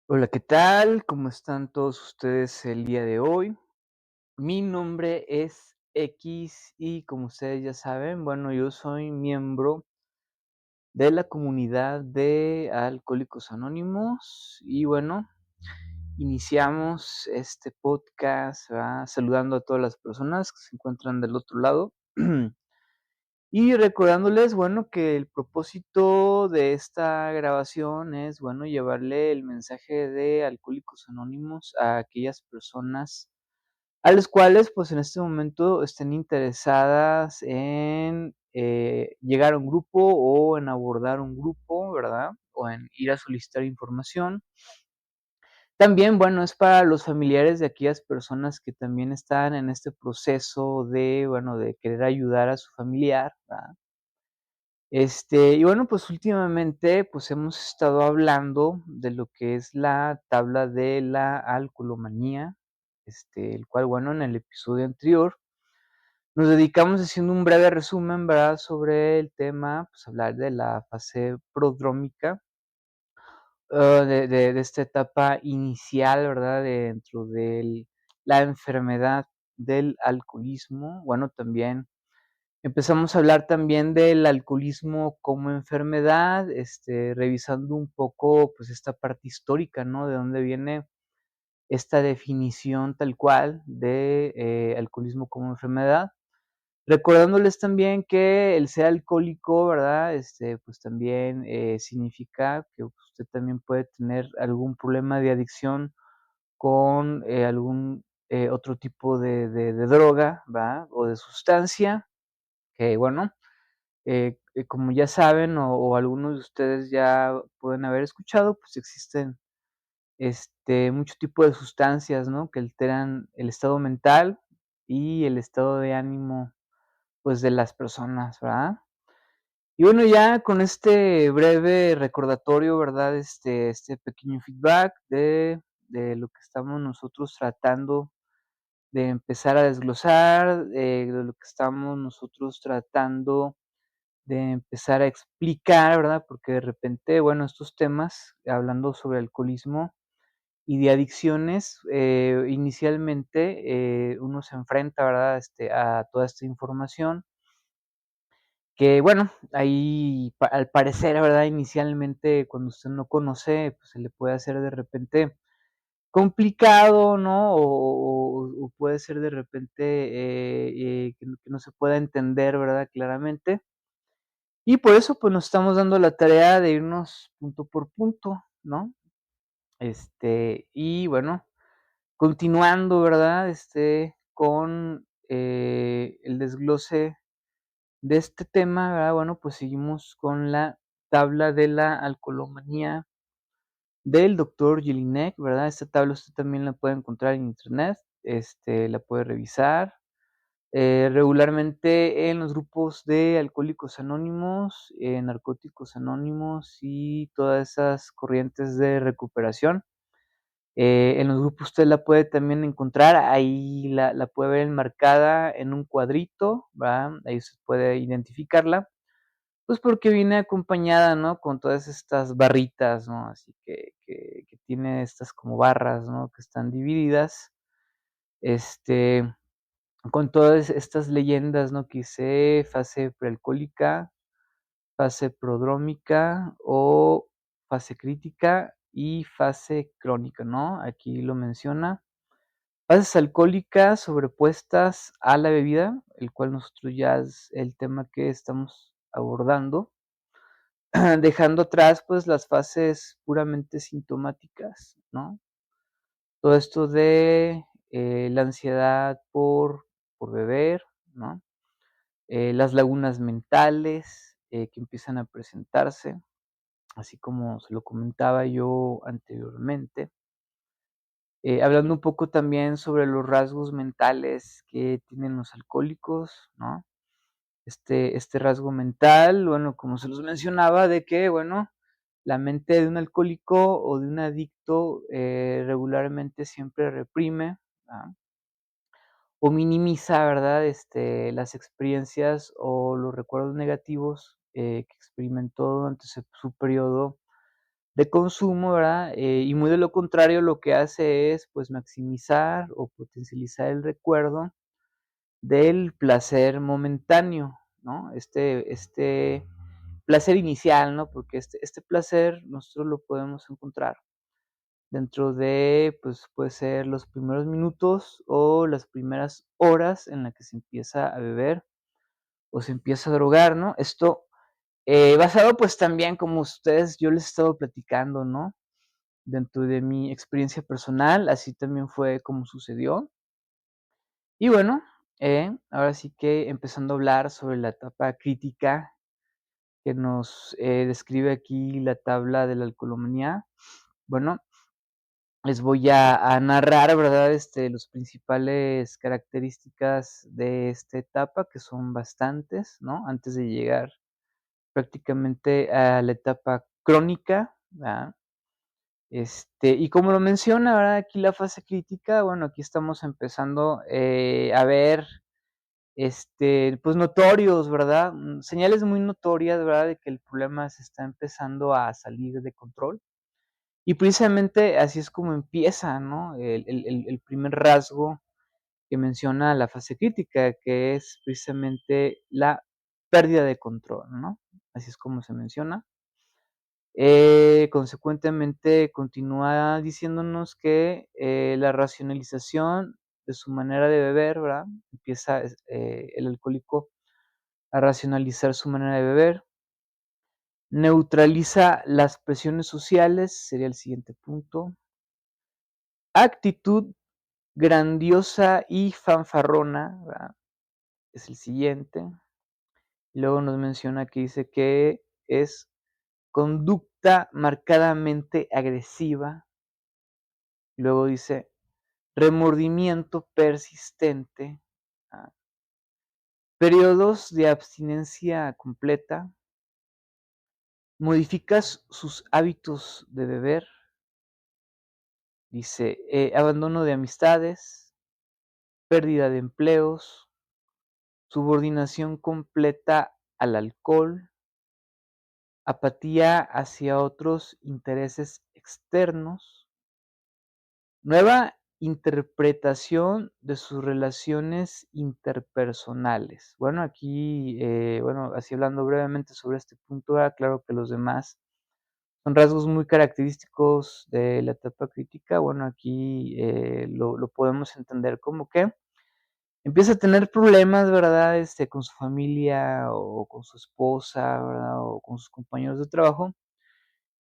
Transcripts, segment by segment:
Hola, ¿qué tal? ¿Cómo están todos ustedes el día de hoy? Mi nombre es X y como ustedes ya saben, bueno, yo soy miembro de la comunidad de Alcohólicos Anónimos y bueno, iniciamos este podcast, ¿verdad? Saludando a todas las personas que se encuentran del otro lado y recordándoles, bueno, que el propósito de esta grabación es, bueno, llevarle el mensaje de Alcohólicos Anónimos a aquellas personas a las cuales, pues, en este momento estén interesadas en, llegar a un grupo o en abordar un grupo, ¿verdad? O en ir a solicitar información. También, bueno, es para los familiares de aquellas personas que también están en este proceso de, bueno, de querer ayudar a su familiar, ¿verdad? Y bueno, pues últimamente, pues hemos estado hablando de lo que es la tabla de la alcoholomanía, el cual, bueno, en el episodio anterior nos dedicamos haciendo un breve resumen, ¿verdad?, sobre el tema, pues hablar de la fase prodrómica, de esta etapa inicial, ¿verdad?, dentro de la enfermedad del alcoholismo. Bueno, también empezamos a hablar también del alcoholismo como enfermedad, revisando un poco, pues, esta parte histórica, ¿no? De dónde viene esta definición tal cual de, alcoholismo como enfermedad. Recordándoles también que el ser alcohólico, ¿verdad? Pues, también, significa que usted también puede tener algún problema de adicción con, algún, otro tipo de droga, ¿va? O de sustancia, que bueno, como ya saben, o algunos de ustedes ya pueden haber escuchado, pues existen, mucho tipo de sustancias, ¿no? Que alteran el estado mental y el estado de ánimo, pues, de las personas, ¿verdad? Y bueno, ya con este breve recordatorio, ¿verdad? Este pequeño feedback de lo que estamos nosotros tratando de empezar a desglosar, de lo que estamos nosotros tratando de empezar a explicar, ¿verdad? Porque de repente, bueno, estos temas, hablando sobre alcoholismo y de adicciones, inicialmente, uno se enfrenta, ¿verdad? A toda esta información que, bueno, ahí al parecer, ¿verdad? Inicialmente, cuando usted no conoce, pues se le puede hacer de repente complicado, ¿no? O puede ser de repente que no se pueda entender, ¿verdad? Claramente. Y por eso, pues, nos estamos dando la tarea de irnos punto por punto, ¿no? Y bueno, continuando, ¿verdad? Con, el desglose de este tema, ¿verdad? Bueno, pues seguimos con la tabla de la alcoholomanía del doctor Jelinek, ¿verdad? Esta tabla usted también la puede encontrar en Internet, la puede revisar. Regularmente en los grupos de Alcohólicos Anónimos, Narcóticos Anónimos y todas esas corrientes de recuperación. En los grupos usted la puede también encontrar, ahí la puede ver enmarcada en un cuadrito, ¿verdad? Ahí usted puede identificarla, pues, porque viene acompañada, ¿no? Con todas estas barritas, ¿no? Así que tiene estas como barras, ¿no? Que están divididas, este, con todas estas leyendas, ¿no? Que dice fase prealcohólica, fase prodrómica o fase crítica y fase crónica, ¿no? Aquí lo menciona. Fases alcohólicas sobrepuestas a la bebida, el cual nosotros ya es el tema que estamos abordando, dejando atrás, pues, las fases puramente sintomáticas, ¿no? Todo esto de, la ansiedad por beber, ¿no? Las lagunas mentales, que empiezan a presentarse, así como se lo comentaba yo anteriormente. Hablando un poco también sobre los rasgos mentales que tienen los alcohólicos, ¿no? Este rasgo mental, bueno, como se los mencionaba, de que, bueno, la mente de un alcohólico o de un adicto, regularmente siempre reprime, ¿verdad? O minimiza, ¿verdad? Las experiencias o los recuerdos negativos, que experimentó durante su periodo de consumo, ¿verdad? Y muy de lo contrario, lo que hace es, pues, maximizar o potencializar el recuerdo del placer momentáneo, ¿no? Este placer inicial, ¿no? Porque este placer nosotros lo podemos encontrar dentro de, pues, puede ser los primeros minutos o las primeras horas en la que se empieza a beber o se empieza a drogar, ¿no? Esto, basado, pues, también como ustedes yo les he estado platicando, ¿no? Dentro de mi experiencia personal, así también fue como sucedió. Y bueno, ahora sí que empezando a hablar sobre la etapa crítica que nos, describe aquí la tabla de la alcoholemanía. Bueno, les voy a narrar, ¿verdad? Los principales características de esta etapa, que son bastantes, ¿no? Antes de llegar prácticamente a la etapa crónica, ¿verdad? Y como lo menciona, ¿verdad? Aquí la fase crítica, bueno, aquí estamos empezando, a ver, pues, notorios, ¿verdad? Señales muy notorias, ¿verdad? De que el problema se está empezando a salir de control. Y precisamente así es como empieza, ¿no? El primer rasgo que menciona la fase crítica, que es precisamente la pérdida de control, ¿no? Así es como se menciona. Consecuentemente, continúa diciéndonos que, la racionalización de su manera de beber, ¿verdad? Empieza el alcohólico a racionalizar su manera de beber. Neutraliza las presiones sociales, sería el siguiente punto. Actitud grandiosa y fanfarrona, ¿verdad? Es el siguiente. Luego nos menciona que dice que es conducta marcadamente agresiva. Luego dice remordimiento persistente, ah, periodos de abstinencia completa, modificas sus hábitos de beber, dice, abandono de amistades, pérdida de empleos, subordinación completa al alcohol, apatía hacia otros intereses externos, nueva interpretación de sus relaciones interpersonales. Bueno, aquí, bueno, así hablando brevemente sobre este punto, claro que los demás son rasgos muy característicos de la etapa crítica. Bueno, aquí lo podemos entender como que empieza a tener problemas, ¿verdad? Con su familia o con su esposa, ¿verdad? O con sus compañeros de trabajo.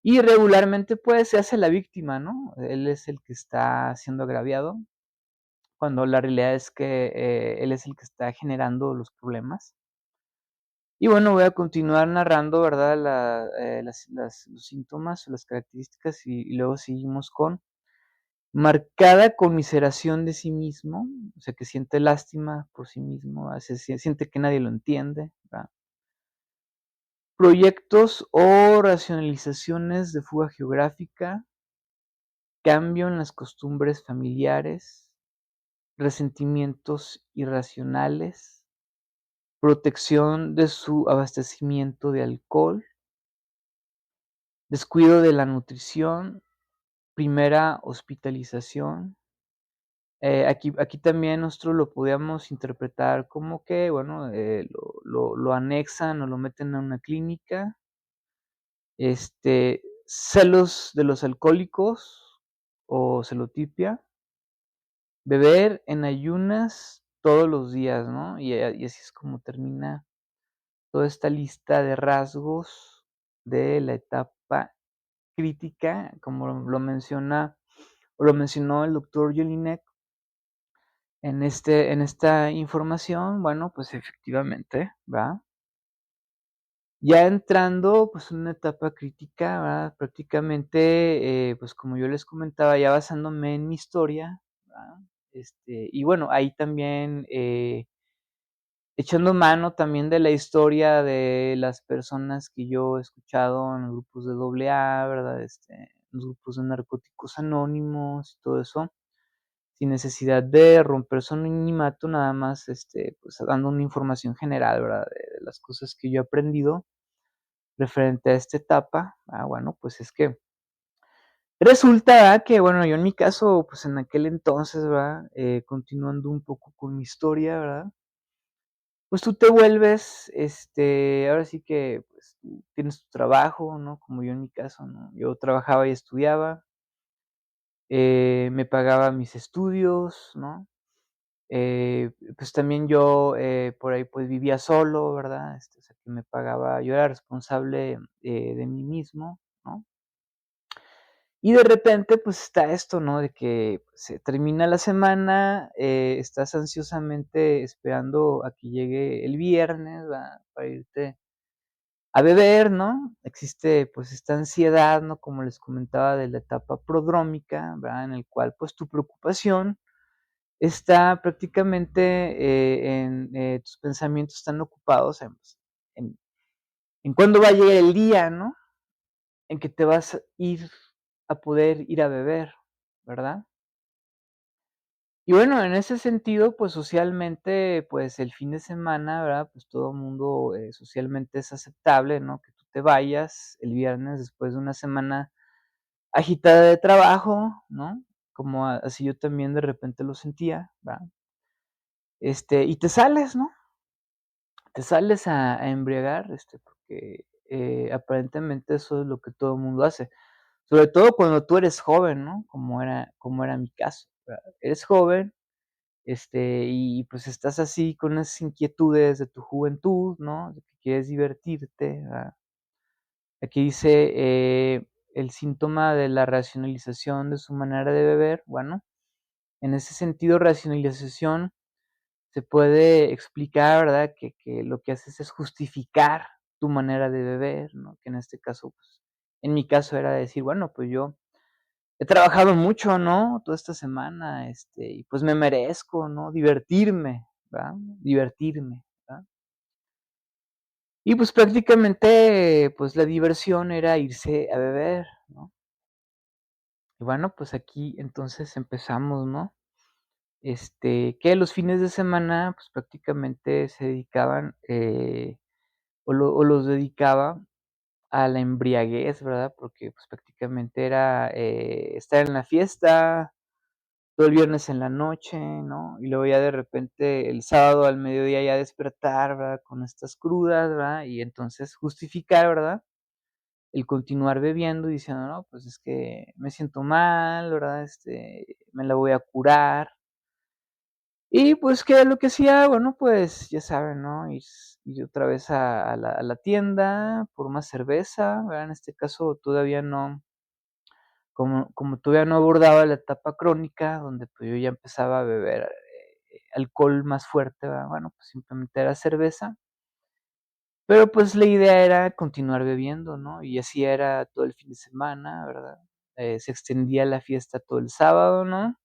Y regularmente, pues, se hace la víctima, ¿no? Él es el que está siendo agraviado, cuando la realidad es que, él es el que está generando los problemas. Y bueno, voy a continuar narrando, ¿verdad? Los síntomas o las características, y luego seguimos con marcada conmiseración de sí mismo, o sea, que siente lástima por sí mismo, siente que nadie lo entiende, ¿verdad? Proyectos o racionalizaciones de fuga geográfica, cambio en las costumbres familiares, resentimientos irracionales, protección de su abastecimiento de alcohol, descuido de la nutrición, primera hospitalización. Aquí también nosotros lo podíamos interpretar como que, bueno, lo anexan o lo meten a una clínica. Celos de los alcohólicos o celotipia, beber en ayunas todos los días, ¿no? Y así es como termina toda esta lista de rasgos de la etapa crítica, como lo menciona o lo mencionó el doctor Jelinek en esta información. Bueno, pues efectivamente, ¿va? Ya entrando, pues, en una etapa crítica, ¿verdad? Prácticamente, pues, como yo les comentaba, ya basándome en mi historia, ¿verdad? Y bueno, ahí también, echando mano también de la historia de las personas que yo he escuchado en los grupos de AA, ¿verdad? Los grupos de Narcóticos Anónimos y todo eso, sin necesidad de romper su anonimato, nada más, pues, dando una información general, ¿verdad? De las cosas que yo he aprendido referente a esta etapa. Bueno, pues es que Resulta que, bueno, yo en mi caso, pues, en aquel entonces, ¿verdad? Continuando un poco con mi historia, ¿verdad? Pues, tú te vuelves, ahora sí que, pues, tú tienes tu trabajo, ¿no? Como yo en mi caso, ¿no? Yo trabajaba y estudiaba, me pagaba mis estudios, ¿no? Pues, también yo, por ahí, pues, vivía solo, ¿verdad? O sea, que me pagaba yo era responsable, de mí mismo, ¿no? Y de repente, pues, está esto, ¿no? De que se termina la semana, estás ansiosamente esperando a que llegue el viernes, ¿verdad? Para irte a beber, ¿no? Existe, pues, esta ansiedad, ¿no? Como les comentaba, de la etapa prodrómica, ¿verdad? En el cual, pues, tu preocupación está prácticamente, tus pensamientos están ocupados en en cuándo va a llegar el día, ¿no? En que te vas a poder ir a beber, ¿verdad? Y bueno, en ese sentido, pues, socialmente, pues, el fin de semana, ¿verdad? Pues, todo mundo, socialmente es aceptable, ¿no? Que tú te vayas el viernes después de una semana agitada de trabajo, ¿no? Como así yo también de repente lo sentía, ¿verdad? Y te sales, ¿no? Te sales a embriagar, porque, aparentemente eso es lo que todo el mundo hace. Sobre todo cuando tú eres joven, ¿no? Como era mi caso, ¿verdad? Eres joven, y pues estás así con esas inquietudes de tu juventud, ¿no? De que quieres divertirte, ¿verdad? Aquí dice, el síntoma de la racionalización de su manera de beber. Bueno, en ese sentido, racionalización se puede explicar, ¿verdad? Que lo que haces es justificar tu manera de beber, ¿no? Que en este caso, pues, en mi caso era decir, bueno, pues yo he trabajado mucho, ¿no? Toda esta semana, y pues me merezco, ¿no? Divertirme, ¿verdad? Divertirme, ¿verdad? Y pues prácticamente, pues la diversión era irse a beber, ¿no? Y bueno, pues aquí entonces empezamos, ¿no? Que los fines de semana, pues prácticamente se dedicaban, o los dedicaba a la embriaguez, ¿verdad? Porque pues prácticamente era, estar en la fiesta, todo el viernes en la noche, ¿no? Y luego ya de repente el sábado al mediodía ya despertar, ¿verdad? Con estas crudas, ¿verdad? Y entonces justificar, ¿verdad? El continuar bebiendo y diciendo: "No, pues es que me siento mal, ¿verdad? Me la voy a curar". Y pues, ¿qué es lo que hacía? Bueno, pues ya saben, ¿no? Ir otra vez a la tienda por más cerveza, ¿verdad? En este caso todavía no como todavía no abordaba la etapa crónica, donde, pues, yo ya empezaba a beber, alcohol más fuerte, ¿verdad? Bueno, pues, simplemente era cerveza, pero, pues, la idea era continuar bebiendo, ¿no? Y así era todo el fin de semana, ¿verdad? Se extendía la fiesta todo el sábado, ¿no?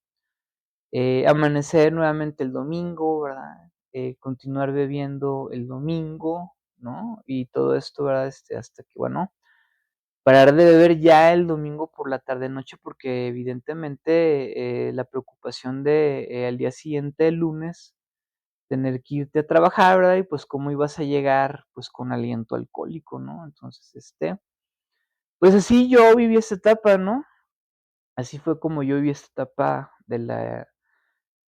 Amanecer nuevamente el domingo, ¿verdad? Continuar bebiendo el domingo, ¿no? Y todo esto, ¿verdad? Hasta que, bueno, parar de beber ya el domingo por la tarde noche, porque evidentemente, la preocupación de, al día siguiente, el lunes, tener que irte a trabajar, ¿verdad? Y, pues, cómo ibas a llegar, pues, con aliento alcohólico, ¿no? Entonces, pues, así yo viví esta etapa, ¿no? Así fue como yo viví esta etapa de la,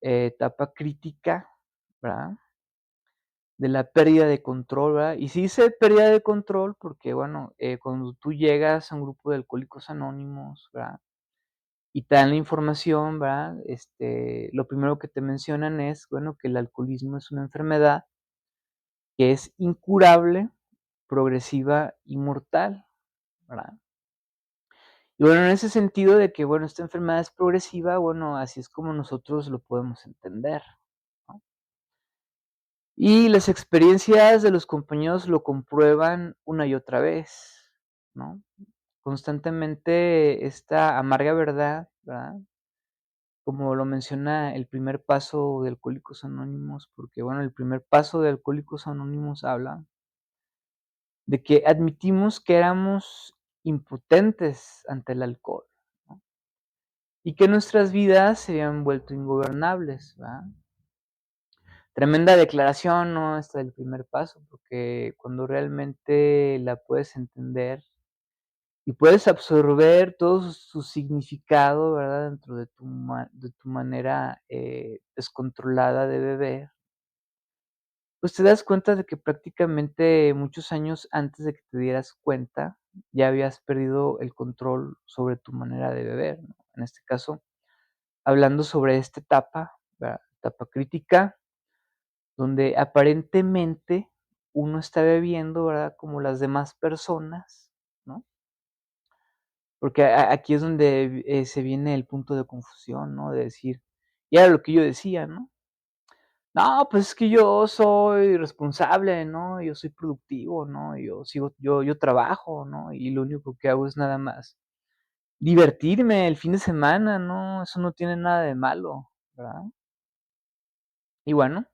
etapa crítica, ¿verdad? De la pérdida de control, ¿verdad? Y sí dice pérdida de control porque, bueno, cuando tú llegas a un grupo de Alcohólicos Anónimos, ¿verdad? Y te dan la información, ¿verdad? Lo primero que te mencionan es, bueno, que el alcoholismo es una enfermedad que es incurable, progresiva y mortal, ¿verdad? Y bueno, en ese sentido de que, bueno, esta enfermedad es progresiva, bueno, así es como nosotros lo podemos entender, ¿no? Y las experiencias de los compañeros lo comprueban una y otra vez, ¿no? Constantemente esta amarga verdad, ¿verdad? Como lo menciona el primer paso de Alcohólicos Anónimos, porque, bueno, el primer paso de Alcohólicos Anónimos habla de que admitimos que éramos impotentes ante el alcohol, ¿no? Y que nuestras vidas se habían vuelto ingobernables, ¿verdad? Tremenda declaración, ¿no? Esta del primer paso, porque cuando realmente la puedes entender, y puedes absorber todo su significado, ¿verdad? Dentro de tu manera, descontrolada de beber, pues te das cuenta de que prácticamente muchos años antes de que te dieras cuenta, ya habías perdido el control sobre tu manera de beber, ¿no? En este caso, hablando sobre esta etapa, ¿verdad? Etapa crítica, donde aparentemente uno está bebiendo, ¿verdad? Como las demás personas, ¿no? Porque aquí es donde, se viene el punto de confusión, ¿no? De decir, y era lo que yo decía, ¿no? No, pues es que yo soy responsable, ¿no? Yo soy productivo, ¿no? Yo trabajo, ¿no? Y lo único que hago es nada más divertirme el fin de semana, ¿no? Eso no tiene nada de malo, ¿verdad? Y bueno,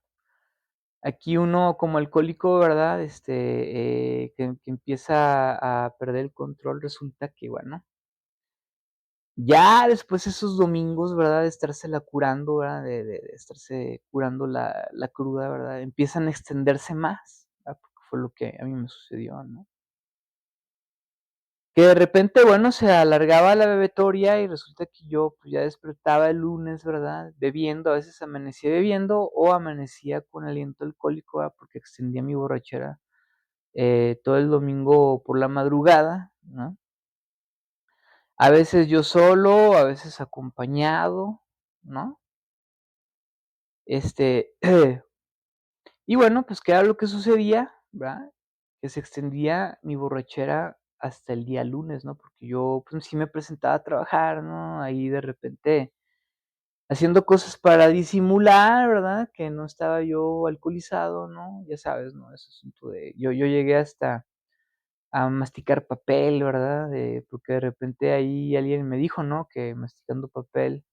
aquí uno como alcohólico, ¿verdad? Que empieza a perder el control, resulta que, bueno, ya después esos domingos, ¿verdad? De estársela curando, ¿verdad? De estarse curando la cruda, ¿verdad? Empiezan a extenderse más, ¿verdad? Porque fue lo que a mí me sucedió, ¿no? Que de repente, bueno, se alargaba la bebetoria y resulta que yo, pues, ya despertaba el lunes, ¿verdad? Bebiendo, a veces amanecía bebiendo o amanecía con aliento alcohólico, ¿verdad? Porque extendía mi borrachera, todo el domingo por la madrugada, ¿no? A veces yo solo, a veces acompañado, ¿no? Este, y bueno, pues, ¿qué era lo que sucedía?, ¿verdad? Que se extendía mi borrachera hasta el día lunes, ¿no? Porque yo, pues, sí me presentaba a trabajar, ¿no? Ahí de repente haciendo cosas para disimular, ¿verdad? Que no estaba yo alcoholizado, ¿no? Ya sabes, ¿no? Ese asunto de yo llegué hasta a masticar papel, ¿verdad? Porque de repente ahí alguien me dijo, ¿no? Que masticando papel,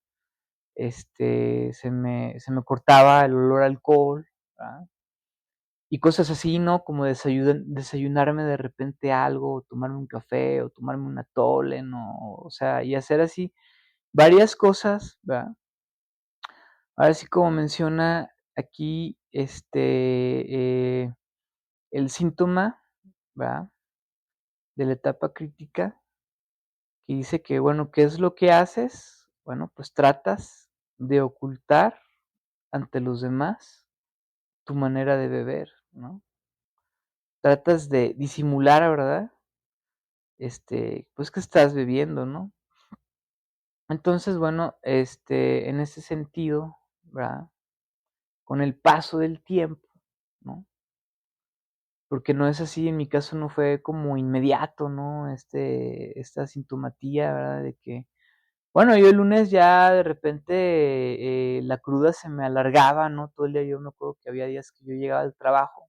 se me cortaba el olor a alcohol, ¿verdad? Y cosas así, ¿no? Como desayunarme de repente algo, o tomarme un café, o tomarme un atole, ¿no? O sea, y hacer así varias cosas, ¿verdad? Ahora sí, como menciona aquí, el síntoma, ¿verdad? De la etapa crítica, que dice que, bueno, ¿qué es lo que haces? Bueno, pues tratas de ocultar ante los demás tu manera de beber, ¿no? Tratas de disimular, ¿verdad? Pues, que estás bebiendo, ¿no? Entonces, bueno, en ese sentido, ¿verdad? Con el paso del tiempo, ¿no? Porque no es así, en mi caso no fue como inmediato, ¿no? Esta sintomatía, ¿verdad? De que, bueno, yo el lunes ya de repente, la cruda se me alargaba, ¿no? Todo el día yo me acuerdo que había días que yo llegaba del trabajo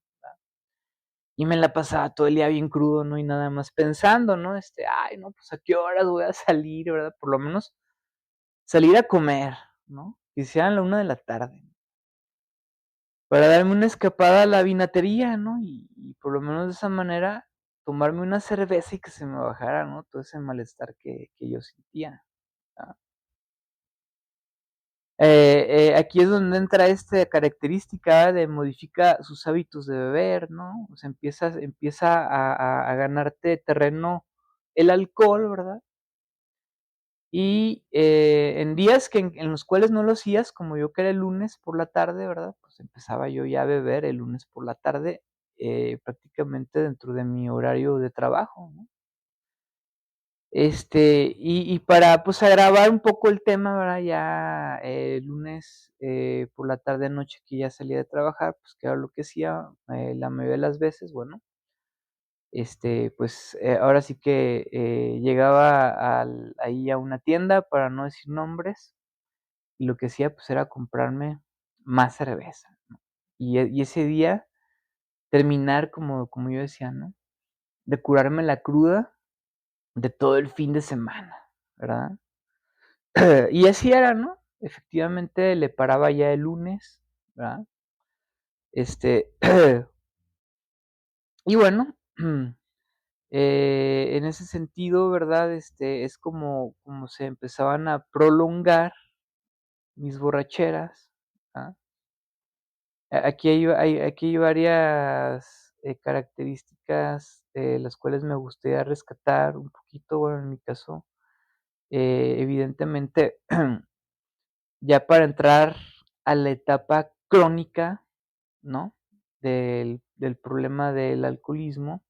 y me la pasaba todo el día bien crudo, ¿no? Y nada más pensando, ¿no? Ay, no, pues, ¿a qué horas voy a salir, verdad? Por lo menos salir a comer, ¿no? Que sean la 1 de la tarde, para darme una escapada a la vinatería, ¿no? Y por lo menos de esa manera tomarme una cerveza y que se me bajara, ¿no? Todo ese malestar que yo sentía, ¿verdad? Aquí es donde entra esta característica de modifica sus hábitos de beber, ¿no? O sea, empieza a ganarte terreno el alcohol, ¿verdad? Y, en días que en los cuales no lo hacías, como yo que era el lunes por la tarde, ¿verdad? Pues empezaba yo ya a beber el lunes por la tarde, prácticamente dentro de mi horario de trabajo, ¿no? Y para, pues, agravar un poco el tema, ¿verdad? Ya, el lunes, por la tarde, noche que ya salía de trabajar, pues, ¿qué era lo que hacía? La mayoría de las veces, bueno, pues, ahora sí que, llegaba ahí a una tienda, para no decir nombres, y lo que hacía, pues, era comprarme más cerveza, ¿no? Y ese día terminar, como yo decía, ¿no? De curarme la cruda de todo el fin de semana, ¿verdad? Y así era, ¿no? Efectivamente, le paraba ya el lunes, ¿verdad? Este, y bueno, en ese sentido, ¿verdad? Es como se empezaban a prolongar mis borracheras, ¿ah? Aquí hay varias, características, las cuales me gustaría rescatar un poquito, bueno, en mi caso, evidentemente, ya para entrar a la etapa crónica, ¿no? Del problema del alcoholismo.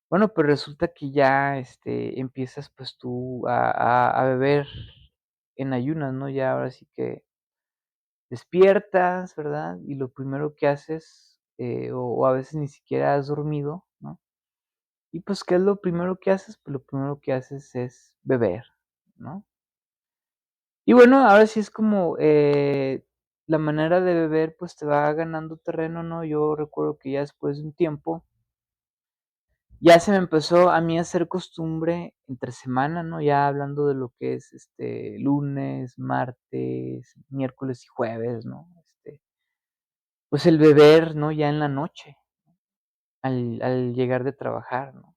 Bueno, pues resulta que ya, empiezas, pues, tú a beber en ayunas, ¿no? Ya ahora sí que despiertas, ¿verdad? Y lo primero que haces, o a veces ni siquiera has dormido, ¿no? Y, pues, ¿qué es lo primero que haces? Pues, lo primero que haces es beber, ¿no? Y bueno, ahora sí es como, la manera de beber, pues, te va ganando terreno, ¿no? Yo recuerdo que ya después de un tiempo, ya se me empezó a mí a hacer costumbre entre semana, ¿no? Ya hablando de lo que es, lunes, martes, miércoles y jueves, ¿no? Pues, el beber, ¿no? Ya en la noche, al llegar de trabajar, ¿no?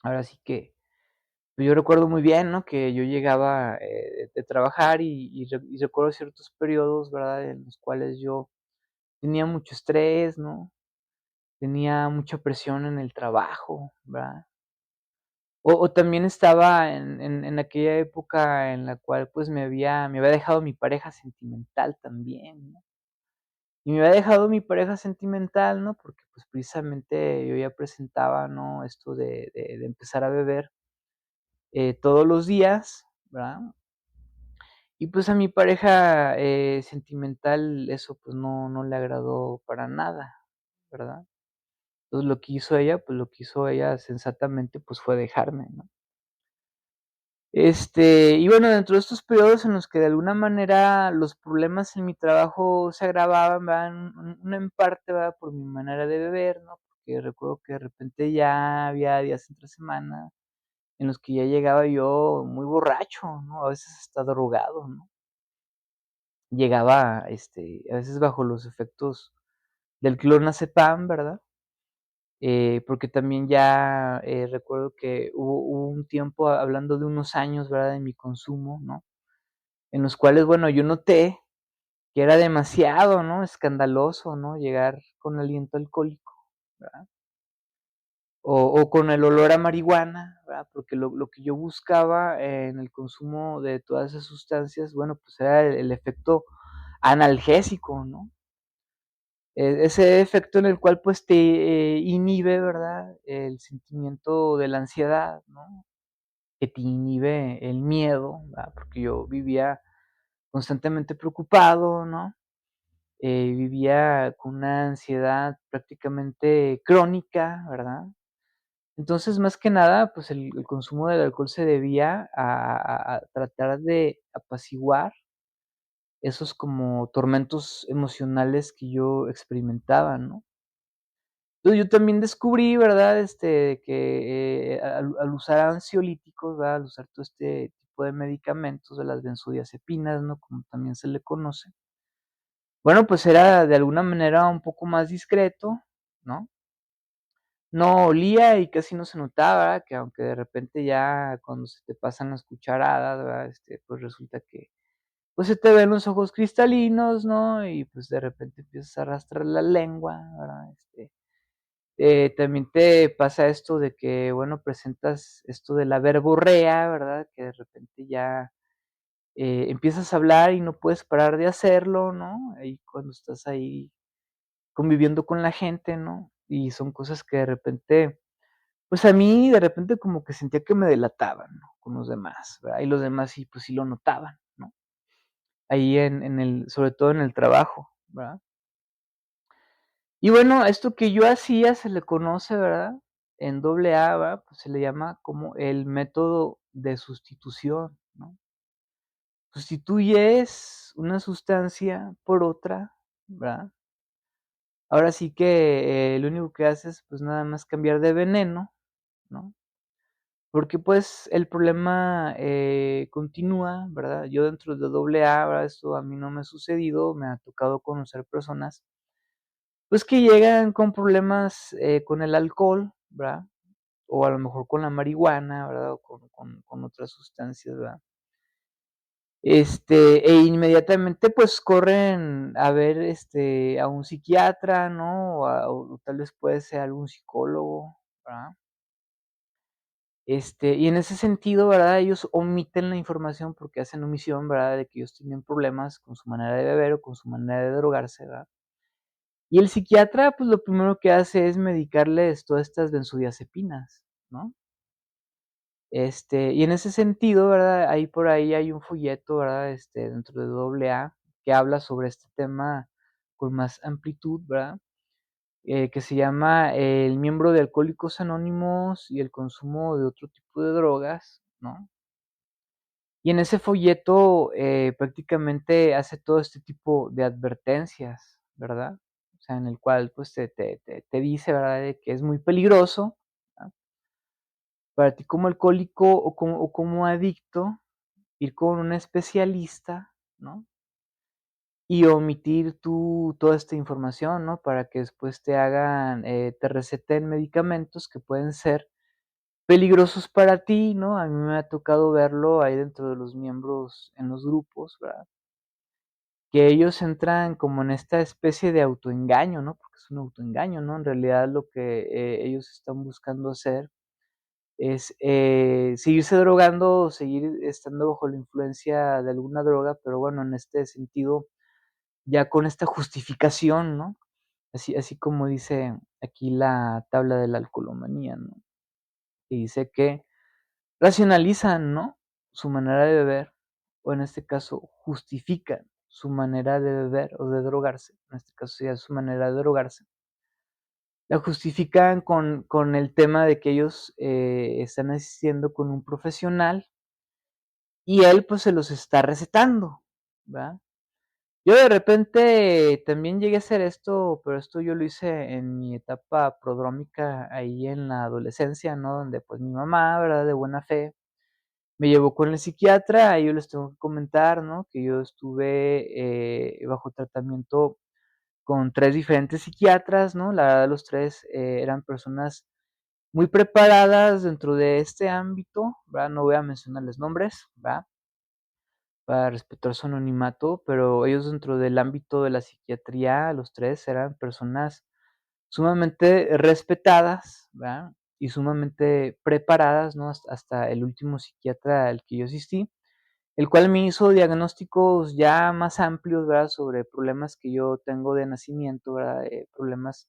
Ahora sí que, pues, yo recuerdo muy bien, ¿no? Que yo llegaba, de trabajar y recuerdo ciertos periodos, ¿verdad? En los cuales yo tenía mucho estrés, ¿no? Tenía mucha presión en el trabajo, ¿verdad? O también estaba en aquella época en la cual, pues, me había dejado mi pareja sentimental también, ¿no? Y me había dejado mi pareja sentimental, ¿no? Porque, pues, precisamente yo ya presentaba, ¿no? Esto de empezar a beber, todos los días, ¿verdad? Y, pues, a mi pareja, sentimental eso, pues, no le agradó para nada, ¿verdad? Entonces, lo que hizo ella sensatamente, pues, fue dejarme, ¿no? Y bueno, dentro de estos periodos en los que de alguna manera los problemas en mi trabajo se agravaban, ¿verdad? Una en parte, ¿verdad? Por mi manera de beber, ¿no? Porque recuerdo que de repente ya había días entre semana en los que ya llegaba yo muy borracho, ¿no? A veces hasta drogado, ¿no? Llegaba, a veces bajo los efectos del clonazepam, ¿verdad? Porque también ya, recuerdo que hubo un tiempo, hablando de unos años, ¿verdad? De mi consumo, ¿no? En los cuales, bueno, yo noté que era demasiado, ¿no? Escandaloso, ¿no? Llegar con aliento alcohólico, ¿verdad? O con el olor a marihuana, ¿verdad? Porque lo que yo buscaba en el consumo de todas esas sustancias, bueno, pues era el efecto analgésico, ¿no? Ese efecto en el cual, pues, te, inhibe, ¿verdad? El sentimiento de la ansiedad, ¿no? Que te inhibe el miedo, ¿verdad? Porque yo vivía constantemente preocupado, ¿no? Vivía con una ansiedad prácticamente crónica, ¿verdad? Entonces, más que nada, pues, el consumo del alcohol se debía a tratar de apaciguar esos como tormentos emocionales que yo experimentaba, ¿no? Entonces, yo también descubrí, ¿verdad? Que, al usar ansiolíticos, ¿verdad? Al usar todo este tipo de medicamentos, de las benzodiazepinas, ¿no? Como también se le conoce. Bueno, pues era de alguna manera un poco más discreto, ¿no? No olía y casi no se notaba, ¿verdad? Que aunque de repente ya cuando se te pasan las cucharadas, ¿verdad? Pues resulta que, pues se te ven los ojos cristalinos, ¿no? Y pues de repente empiezas a arrastrar la lengua, ¿verdad? También te pasa esto de que, bueno, presentas esto de la verborrea, ¿verdad? Que de repente ya, empiezas a hablar y no puedes parar de hacerlo, ¿no? Ahí cuando estás ahí conviviendo con la gente, ¿no? Y son cosas que de repente, pues, a mí de repente como que sentía que me delataban, ¿no? Con los demás, ¿verdad? Y los demás sí, pues, sí lo notaban, ¿no? Ahí en el sobre todo en el trabajo, ¿verdad? Y bueno, esto que yo hacía se le conoce, ¿verdad? En doble A, ¿verdad? Pues se le llama como el método de sustitución, ¿no? Sustituyes una sustancia por otra, ¿verdad? Ahora sí que, lo único que haces, pues, nada más cambiar de veneno, ¿no? Porque, pues, el problema, continúa, ¿verdad? Yo dentro de doble A, ¿verdad? Esto a mí no me ha sucedido, me ha tocado conocer personas, pues, que llegan con problemas, con el alcohol, ¿verdad? O a lo mejor con la marihuana, ¿verdad? O con otras sustancias, ¿verdad? E inmediatamente, pues, corren a ver, a un psiquiatra, ¿no? O tal vez puede ser algún psicólogo, ¿verdad? Y en ese sentido, ¿verdad? Ellos omiten la información porque hacen omisión, ¿verdad? De que ellos tienen problemas con su manera de beber o con su manera de drogarse, ¿verdad? Y el psiquiatra, pues, lo primero que hace es medicarles todas estas benzodiazepinas, ¿no? Y en ese sentido, ¿verdad? Ahí por ahí hay un folleto, ¿verdad? Dentro de AA, que habla sobre este tema con más amplitud, ¿verdad? Que se llama El miembro de Alcohólicos Anónimos y el consumo de otro tipo de drogas, ¿no? Y en ese folleto, prácticamente hace todo este tipo de advertencias, ¿verdad? O sea, en el cual, pues, te dice, ¿verdad?, de que es muy peligroso, ¿verdad? Para ti como alcohólico o como adicto, ir con un especialista, ¿no? Y omitir tú toda esta información, ¿no? Para que después te hagan, te receten medicamentos que pueden ser peligrosos para ti, ¿no? A mí me ha tocado verlo ahí dentro de los miembros en los grupos, ¿verdad? Que ellos entran como en esta especie de autoengaño, ¿no? Porque es un autoengaño, ¿no? En realidad lo que, ellos están buscando hacer es, seguirse drogando o seguir estando bajo la influencia de alguna droga, pero bueno, en este sentido, ya con esta justificación, ¿no? Así como dice aquí la tabla de la alcoholomanía, ¿no? Y dice que racionalizan, ¿no? Su manera de beber, o en este caso, justifican su manera de beber o de drogarse, en este caso sería su manera de drogarse. La justifican con el tema de que ellos, están asistiendo con un profesional y él, pues, se los está recetando, ¿verdad? Yo de repente también llegué a hacer esto, pero esto yo lo hice en mi etapa prodrómica ahí en la adolescencia, ¿no? Donde, pues, mi mamá, ¿verdad? De buena fe, me llevó con el psiquiatra, y yo les tengo que comentar, ¿no? Que yo estuve, bajo tratamiento con 3 diferentes psiquiatras, ¿no? La verdad, los 3 eran personas muy preparadas dentro de este ámbito, ¿verdad? No voy a mencionarles nombres, ¿verdad? Para respetar su anonimato, pero ellos dentro del ámbito de la psiquiatría, los 3 eran personas sumamente respetadas, ¿verdad? Y sumamente preparadas, ¿no? Hasta el último psiquiatra al que yo asistí, el cual me hizo diagnósticos ya más amplios, ¿verdad? Sobre problemas que yo tengo de nacimiento, ¿verdad? Problemas,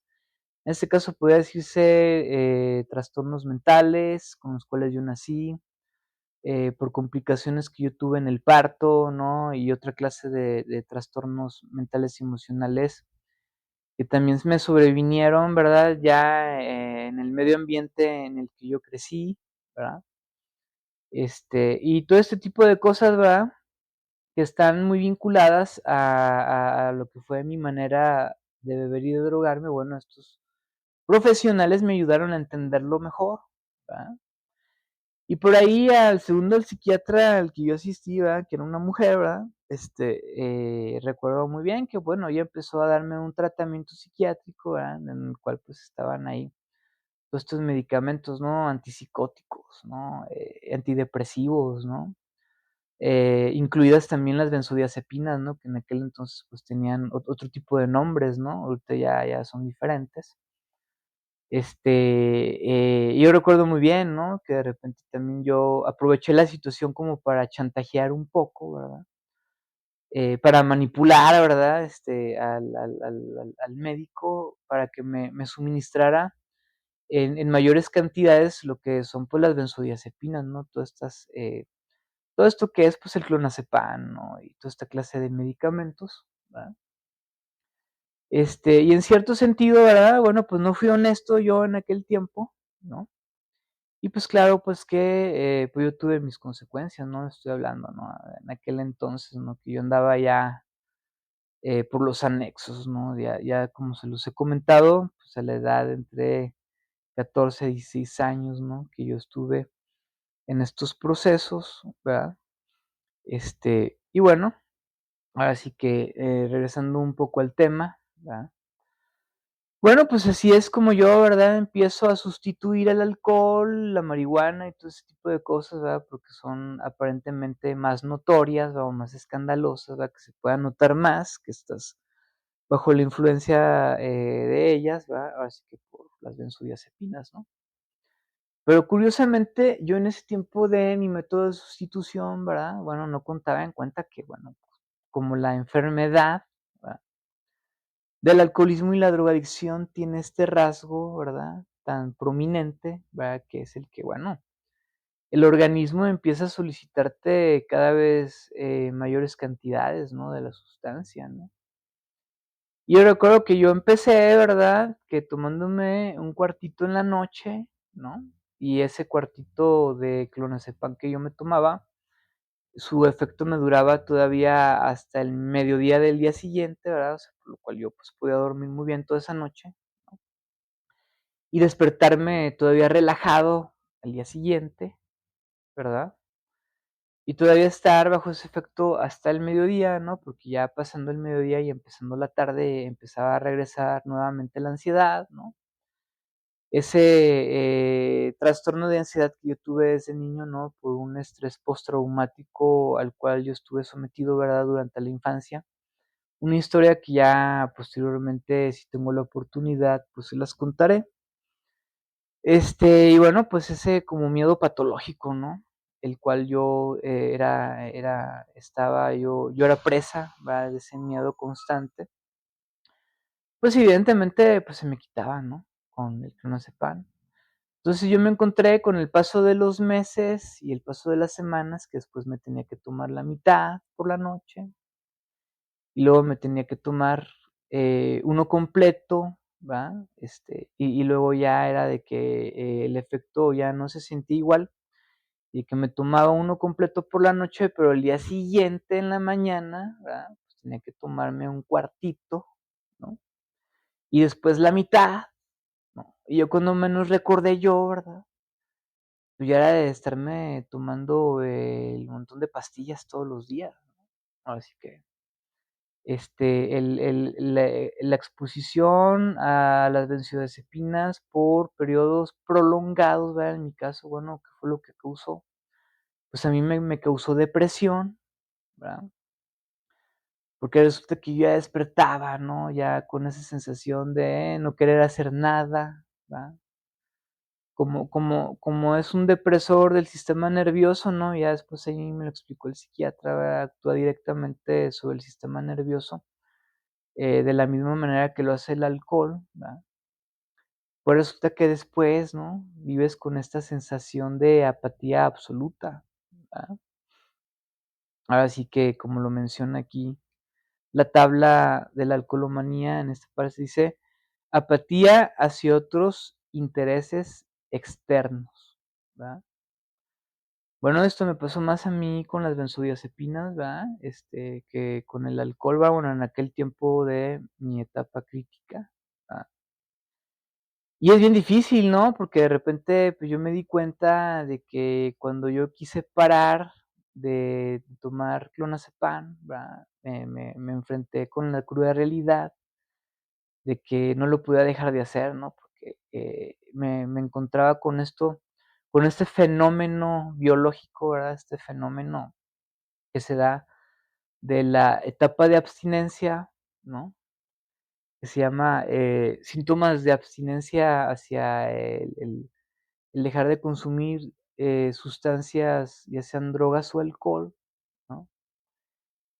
en este caso podría decirse, trastornos mentales con los cuales yo nací, por complicaciones que yo tuve en el parto, ¿no? Y otra clase de trastornos mentales y emocionales que también me sobrevinieron, ¿verdad? Ya, en el medio ambiente en el que yo crecí, ¿verdad? Y todo este tipo de cosas, ¿verdad? Que están muy vinculadas a lo que fue mi manera de beber y de drogarme. Bueno, estos profesionales me ayudaron a entenderlo mejor, ¿verdad? Y por ahí al segundo psiquiatra al que yo asistí, ¿verdad? Que era una mujer, ¿verdad? Recuerdo muy bien que, bueno, ella empezó a darme un tratamiento psiquiátrico, ¿verdad? En el cual, pues, estaban ahí todos estos medicamentos, ¿no? Antipsicóticos, ¿no? Antidepresivos, ¿no? Incluidas también las benzodiazepinas, ¿no? Que en aquel entonces, pues, tenían otro tipo de nombres, ¿no? Ahorita ya son diferentes. Yo recuerdo muy bien, ¿no? Que de repente también yo aproveché la situación como para chantajear un poco, ¿verdad? Para manipular, ¿verdad? Al médico para que me suministrara en mayores cantidades lo que son, pues, las benzodiazepinas, ¿no? Todo esto que es, pues, el clonazepam, ¿no? Y toda esta clase de medicamentos, ¿verdad? Y en cierto sentido, ¿verdad? Bueno, pues, no fui honesto yo en aquel tiempo, ¿no? Y pues claro, pues que, pues yo tuve mis consecuencias, ¿no? Estoy hablando, ¿no? En aquel entonces, ¿no? Que yo andaba ya, por los anexos, ¿no? Ya como se los he comentado, pues a la edad entre 14 y 16 años, ¿no? Que yo estuve en estos procesos, ¿verdad? Y bueno, ahora sí que, regresando un poco al tema, ¿verdad? Bueno, pues así es como yo, ¿verdad? Empiezo a sustituir el alcohol, la marihuana y todo ese tipo de cosas, ¿verdad? Porque son aparentemente más notorias o más escandalosas, ¿verdad? Que se pueda notar más que estás bajo la influencia, de ellas, ¿verdad? Ahora sí que por las benzodiazepinas, ¿no? Pero curiosamente, yo en ese tiempo de mi método de sustitución, ¿verdad? Bueno, no contaba en cuenta que, bueno, como la enfermedad, ¿verdad? Del alcoholismo y la drogadicción tiene este rasgo, ¿verdad? Tan prominente, ¿verdad? Que es el que, bueno, el organismo empieza a solicitarte cada vez mayores cantidades, ¿no? De la sustancia, ¿no? Y yo recuerdo que yo empecé, ¿verdad? Que tomándome un cuartito en la noche, ¿no? Y ese cuartito de clonazepam que yo me tomaba, su efecto me duraba todavía hasta el mediodía del día siguiente, ¿verdad? O sea, por lo cual yo pues podía dormir muy bien toda esa noche y despertarme todavía relajado al día siguiente, ¿verdad? Y todavía estar bajo ese efecto hasta el mediodía, ¿no? Porque ya pasando el mediodía y empezando la tarde empezaba a regresar nuevamente la ansiedad, ¿no? Ese trastorno de ansiedad que yo tuve desde niño, ¿no? Por un estrés postraumático al cual yo estuve sometido, ¿verdad? Durante la infancia. Una historia que ya posteriormente, si tengo la oportunidad, pues se las contaré. Y bueno, pues ese como miedo patológico, ¿no? El cual yo yo era presa, ¿verdad? De ese miedo constante. Pues evidentemente, pues se me quitaba, ¿no? Con el clonazepam. Entonces yo me encontré con el paso de los meses y el paso de las semanas que después me tenía que tomar la mitad por la noche y luego me tenía que tomar uno completo, ¿va? Y luego ya era de que el efecto ya no se sentía igual y que me tomaba uno completo por la noche, pero el día siguiente en la mañana, ¿verdad? Pues tenía que tomarme un cuartito, ¿no? Y después la mitad, ¿no? Y yo cuando menos recordé yo, ¿verdad? Pues ya era de estarme tomando el montón de pastillas todos los días, ¿no? Ahora sí que la exposición a las benzodiazepinas por periodos prolongados, ¿verdad? En mi caso, bueno, ¿qué fue lo que causó? Pues a mí me causó depresión, ¿verdad? Porque resulta que yo ya despertaba, ¿no? Ya con esa sensación de no querer hacer nada, ¿verdad? Como es un depresor del sistema nervioso, ¿no? Ya después ahí me lo explicó el psiquiatra, ¿verdad? Actúa directamente sobre el sistema nervioso, de la misma manera que lo hace el alcohol, ¿verdad? Pues resulta que después, ¿no? Vives con esta sensación de apatía absoluta, ¿verdad? Ahora sí que, como lo menciona aquí, la tabla de la alcoholomanía en esta parte dice: apatía hacia otros intereses externos, ¿verdad? Bueno, esto me pasó más a mí con las benzodiazepinas, ¿verdad? Que con el alcohol, va, bueno, en aquel tiempo de mi etapa crítica, ¿verdad? Y es bien difícil, ¿no? Porque de repente, pues, yo me di cuenta de que cuando yo quise parar de tomar clonazepam, ¿verdad? Me enfrenté con la cruda realidad de que no lo podía dejar de hacer, ¿no? Porque, me encontraba con este fenómeno biológico, ¿verdad? Este fenómeno que se da de la etapa de abstinencia, ¿no? Que se llama, síntomas de abstinencia hacia el dejar de consumir, sustancias, ya sean drogas o alcohol, ¿no?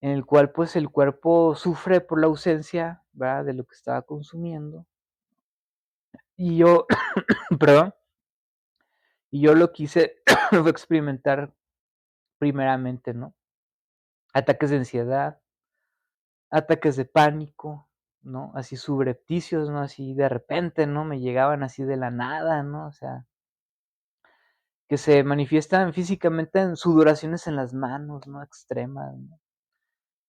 En el cual, pues, el cuerpo sufre por la ausencia, ¿verdad? De lo que estaba consumiendo. Y yo, perdón, y yo lo quise fue experimentar primeramente, ¿no? Ataques de ansiedad, ataques de pánico, ¿no? Así subrepticios, ¿no? Así de repente, ¿no? Me llegaban así de la nada, ¿no? O sea, que se manifiestan físicamente en sudoraciones en las manos, ¿no? Extremas, ¿no?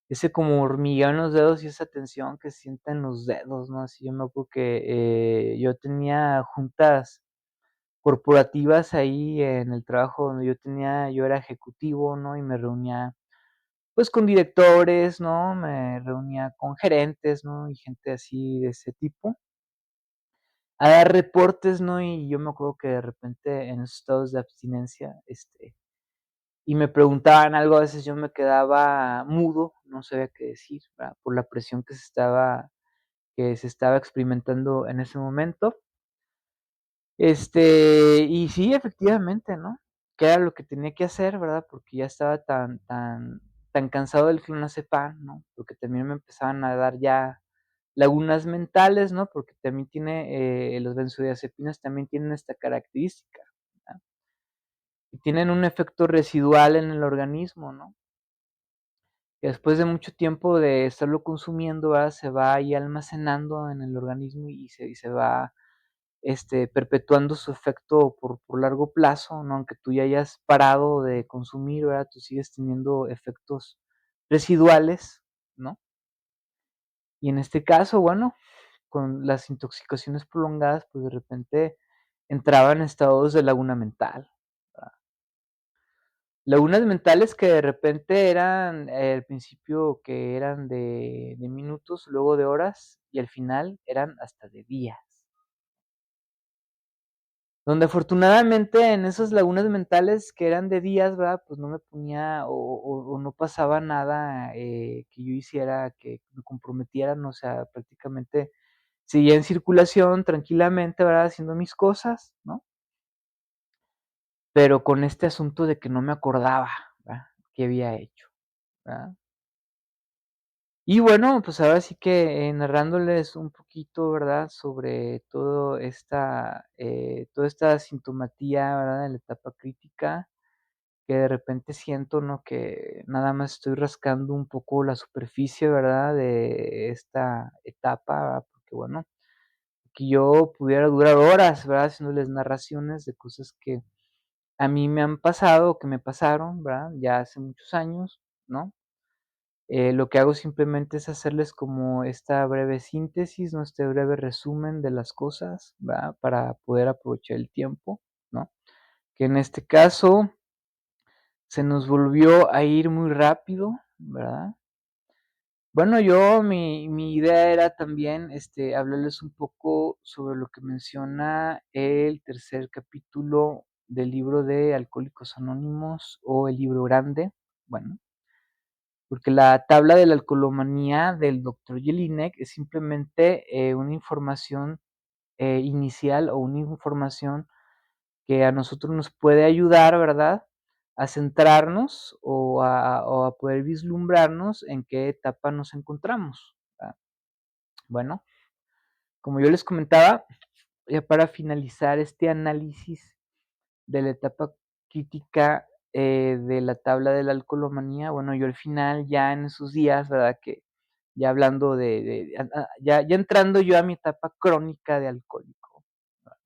Ese como hormigueo en los dedos y esa tensión que se siente en los dedos, ¿no? Así yo me acuerdo que yo tenía juntas corporativas ahí en el trabajo donde yo era ejecutivo, ¿no? Y me reunía pues con directores, ¿no? Me reunía con gerentes, ¿no? Y gente así de ese tipo. a dar reportes, ¿no? Y yo me acuerdo que de repente en esos estados de abstinencia, y me preguntaban algo, a veces yo me quedaba mudo, no sabía qué decir, ¿verdad? Por la presión que se estaba experimentando en ese momento. Y sí, efectivamente, ¿no? Que era lo que tenía que hacer, ¿verdad? Porque ya estaba tan cansado del clonazepam, ¿no? Porque también me empezaban a dar ya lagunas mentales, ¿no? Porque también los benzodiazepinas también tienen esta característica, ¿verdad? Y tienen un efecto residual en el organismo, ¿no? Que después de mucho tiempo de estarlo consumiendo, ¿verdad? Se va ahí almacenando en el organismo y se va perpetuando su efecto por largo plazo, ¿no? Aunque tú ya hayas parado de consumir, ¿verdad? Tú sigues teniendo efectos residuales, ¿no? Y en este caso, bueno, con las intoxicaciones prolongadas, pues de repente entraba en estados de laguna mental, ¿verdad? Lagunas mentales que de repente eran, al principio que eran de minutos, luego de horas, y al final eran hasta de días. Donde afortunadamente en esas lagunas mentales que eran de días, ¿verdad? Pues no me ponía o no pasaba nada, que yo hiciera que me comprometieran, o sea, prácticamente seguía en circulación tranquilamente, ¿verdad? Haciendo mis cosas, ¿no? Pero con este asunto de que no me acordaba, ¿verdad? Qué había hecho, ¿verdad? Y bueno, pues ahora sí que, narrándoles un poquito, ¿verdad? Sobre toda esta sintomatía, ¿verdad? En la etapa crítica, que de repente siento, ¿no? Que nada más estoy rascando un poco la superficie, ¿verdad? De esta etapa, ¿verdad? Porque bueno, que yo pudiera durar horas, ¿verdad? Haciéndoles narraciones de cosas que a mí me han pasado o que me pasaron, ¿verdad? Ya hace muchos años, ¿no? Lo que hago simplemente es hacerles como esta breve síntesis, ¿no? Este breve resumen de las cosas, ¿verdad? Para poder aprovechar el tiempo, ¿no? Que en este caso se nos volvió a ir muy rápido, ¿verdad? Bueno, mi idea era también, hablarles un poco sobre lo que menciona el tercer capítulo del libro de Alcohólicos Anónimos o el libro grande, bueno, porque la tabla de la alcoholomanía del doctor Jelinek es simplemente una información inicial o una información que a nosotros nos puede ayudar, ¿verdad? A centrarnos o a poder vislumbrarnos en qué etapa nos encontramos, ¿verdad? Bueno, como yo les comentaba, ya para finalizar este análisis de la etapa crítica de la tabla de la alcoholomanía, bueno, yo al final ya en esos días, ¿verdad? Que ya hablando ya entrando yo a mi etapa crónica de alcohólico, ¿verdad?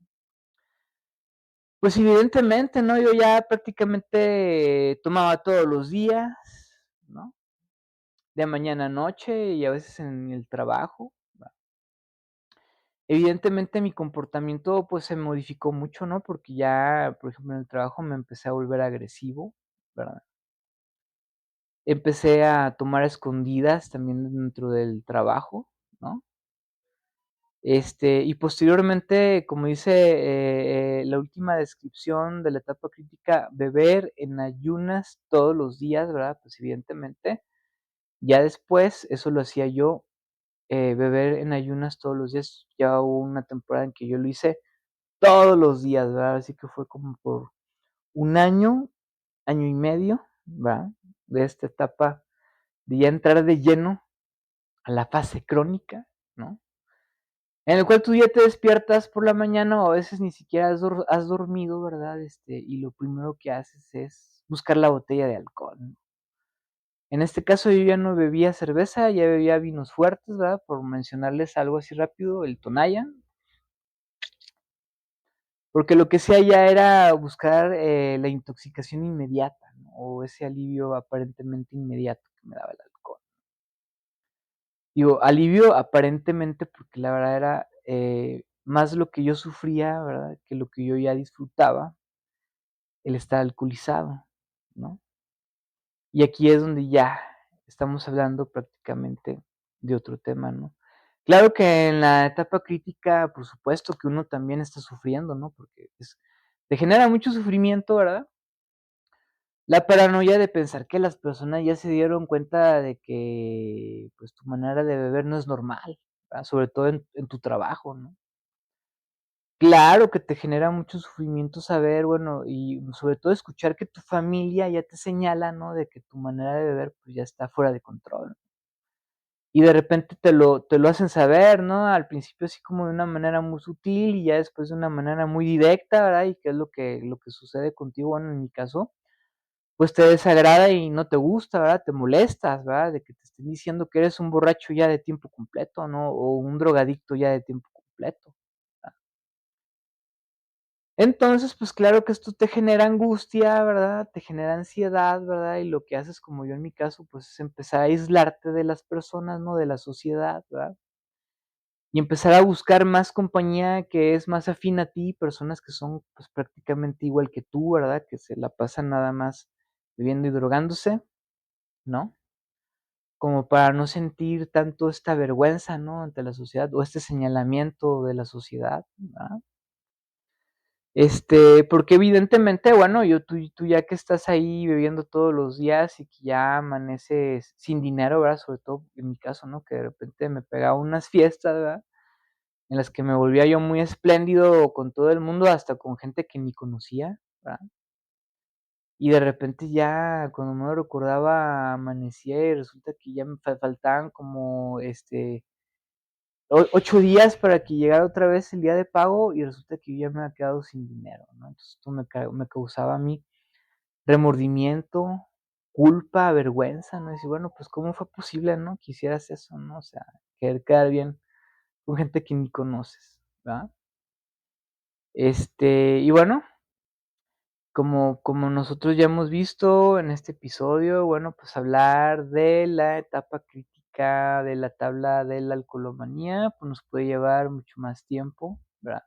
Pues evidentemente, ¿no? Yo ya prácticamente tomaba todos los días, ¿no? De mañana a noche y a veces en el trabajo, ¿verdad? Evidentemente mi comportamiento pues se modificó mucho, ¿no? Porque ya, por ejemplo, en el trabajo me empecé a volver agresivo, ¿verdad? Empecé a tomar a escondidas también dentro del trabajo, ¿no? Y posteriormente, como dice, la última descripción de la etapa crítica, beber en ayunas todos los días, ¿verdad? Pues, evidentemente, ya después, eso lo hacía yo, beber en ayunas todos los días. Ya hubo una temporada en que yo lo hice todos los días, ¿verdad? Así que fue como por un año, año y medio, ¿verdad? De esta etapa de ya entrar de lleno a la fase crónica, ¿no? En el cual tú ya te despiertas por la mañana o a veces ni siquiera has dormido, ¿verdad? Y lo primero que haces es buscar la botella de alcohol, ¿no? En este caso yo ya no bebía cerveza, ya bebía vinos fuertes, ¿verdad? Por mencionarles algo así rápido, el Tonayan, porque lo que hacía ya era buscar la intoxicación inmediata, ¿no? O ese alivio aparentemente inmediato que me daba el alcohol. Digo, alivio aparentemente porque la verdad era más lo que yo sufría, ¿verdad? Que lo que yo ya disfrutaba, el estar alcoholizado, ¿no? Y aquí es donde ya estamos hablando prácticamente de otro tema, ¿no? Claro que en la etapa crítica, por supuesto que uno también está sufriendo, ¿no? Porque, pues, te genera mucho sufrimiento, ¿verdad? La paranoia de pensar que las personas ya se dieron cuenta de que, pues, tu manera de beber no es normal, ¿verdad? Sobre todo en tu trabajo, ¿no? Claro que te genera mucho sufrimiento saber, bueno, y sobre todo escuchar que tu familia ya te señala, ¿no? De que tu manera de beber, pues, ya está fuera de control. Y de repente te lo hacen saber, ¿no? Al principio así como de una manera muy sutil y ya después de una manera muy directa, ¿verdad? Y qué es lo que sucede contigo, bueno, en mi caso, pues te desagrada y no te gusta, ¿verdad? Te molestas, ¿verdad? De que te estén diciendo que eres un borracho ya de tiempo completo, ¿no? O un drogadicto ya de tiempo completo. Entonces, pues claro que esto te genera angustia, ¿verdad? Te genera ansiedad, ¿verdad? Y lo que haces, como yo en mi caso, pues es empezar a aislarte de las personas, ¿no? De la sociedad, ¿verdad? Y empezar a buscar más compañía que es más afín a ti, personas que son, pues, prácticamente igual que tú, ¿verdad? Que se la pasan nada más bebiendo y drogándose, ¿no? Como para no sentir tanto esta vergüenza, ¿no? Ante la sociedad o este señalamiento de la sociedad, ¿verdad? Porque evidentemente, bueno, tú ya que estás ahí bebiendo todos los días y que ya amaneces sin dinero, ¿verdad? Sobre todo en mi caso, ¿no? Que de repente me pegaba unas fiestas, ¿verdad? En las que me volvía yo muy espléndido con todo el mundo, hasta con gente que ni conocía, ¿verdad? Y de repente ya cuando no lo recordaba amanecía y resulta que ya me faltaban como, 8 días para que llegara otra vez el día de pago y resulta que yo ya me había quedado sin dinero, ¿no? Entonces esto me causaba a mí remordimiento, culpa, vergüenza, ¿no? Decir, bueno, pues, ¿cómo fue posible, no? Que hicieras eso, ¿no? O sea, querer quedar bien con gente que ni conoces, ¿verdad? Y bueno, como nosotros ya hemos visto en este episodio, bueno, pues hablar de la etapa crítica de la tabla de la alcoholomanía, pues nos puede llevar mucho más tiempo, ¿verdad?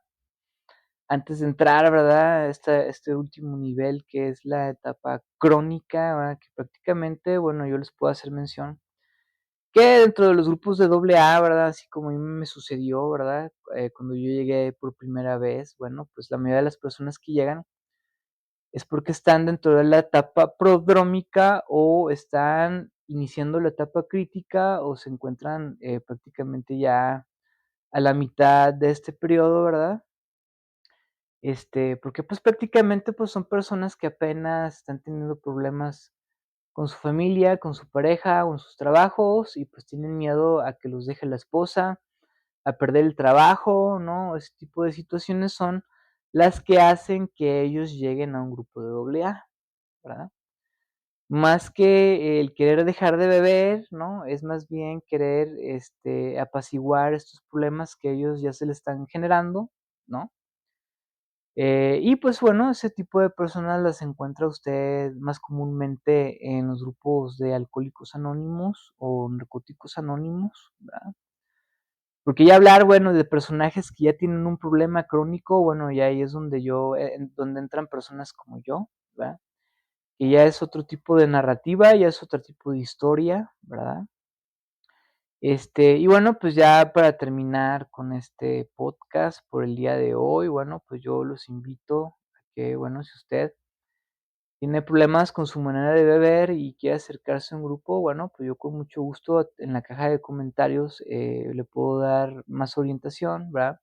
Antes de entrar, ¿verdad? A este último nivel que es la etapa crónica, ¿verdad? Que prácticamente, bueno, yo les puedo hacer mención que dentro de los grupos de doble A, ¿verdad? Así como a mí me sucedió, ¿verdad? Cuando yo llegué por primera vez, bueno, pues la mayoría de las personas que llegan es porque están dentro de la etapa prodrómica o están iniciando la etapa crítica o se encuentran prácticamente ya a la mitad de este periodo, ¿verdad? Porque pues prácticamente pues son personas que apenas están teniendo problemas con su familia, con su pareja o en sus trabajos y pues tienen miedo a que los deje la esposa, a perder el trabajo, ¿no? Ese tipo de situaciones son las que hacen que ellos lleguen a un grupo de doble A, ¿verdad? Más que el querer dejar de beber, ¿no? Es más bien querer, apaciguar estos problemas que ellos ya se le están generando, ¿no? Y pues bueno, ese tipo de personas las encuentra usted más comúnmente en los grupos de Alcohólicos Anónimos o Narcóticos Anónimos, ¿verdad? Porque ya hablar, bueno, de personajes que ya tienen un problema crónico, bueno, ya ahí es donde donde entran personas como yo, ¿verdad? Que ya es otro tipo de narrativa, ya es otro tipo de historia, ¿verdad? Y bueno, pues ya para terminar con este podcast por el día de hoy, bueno, pues yo los invito a que, bueno, si usted tiene problemas con su manera de beber y quiere acercarse a un grupo, bueno, pues yo con mucho gusto en la caja de comentarios le puedo dar más orientación, ¿verdad?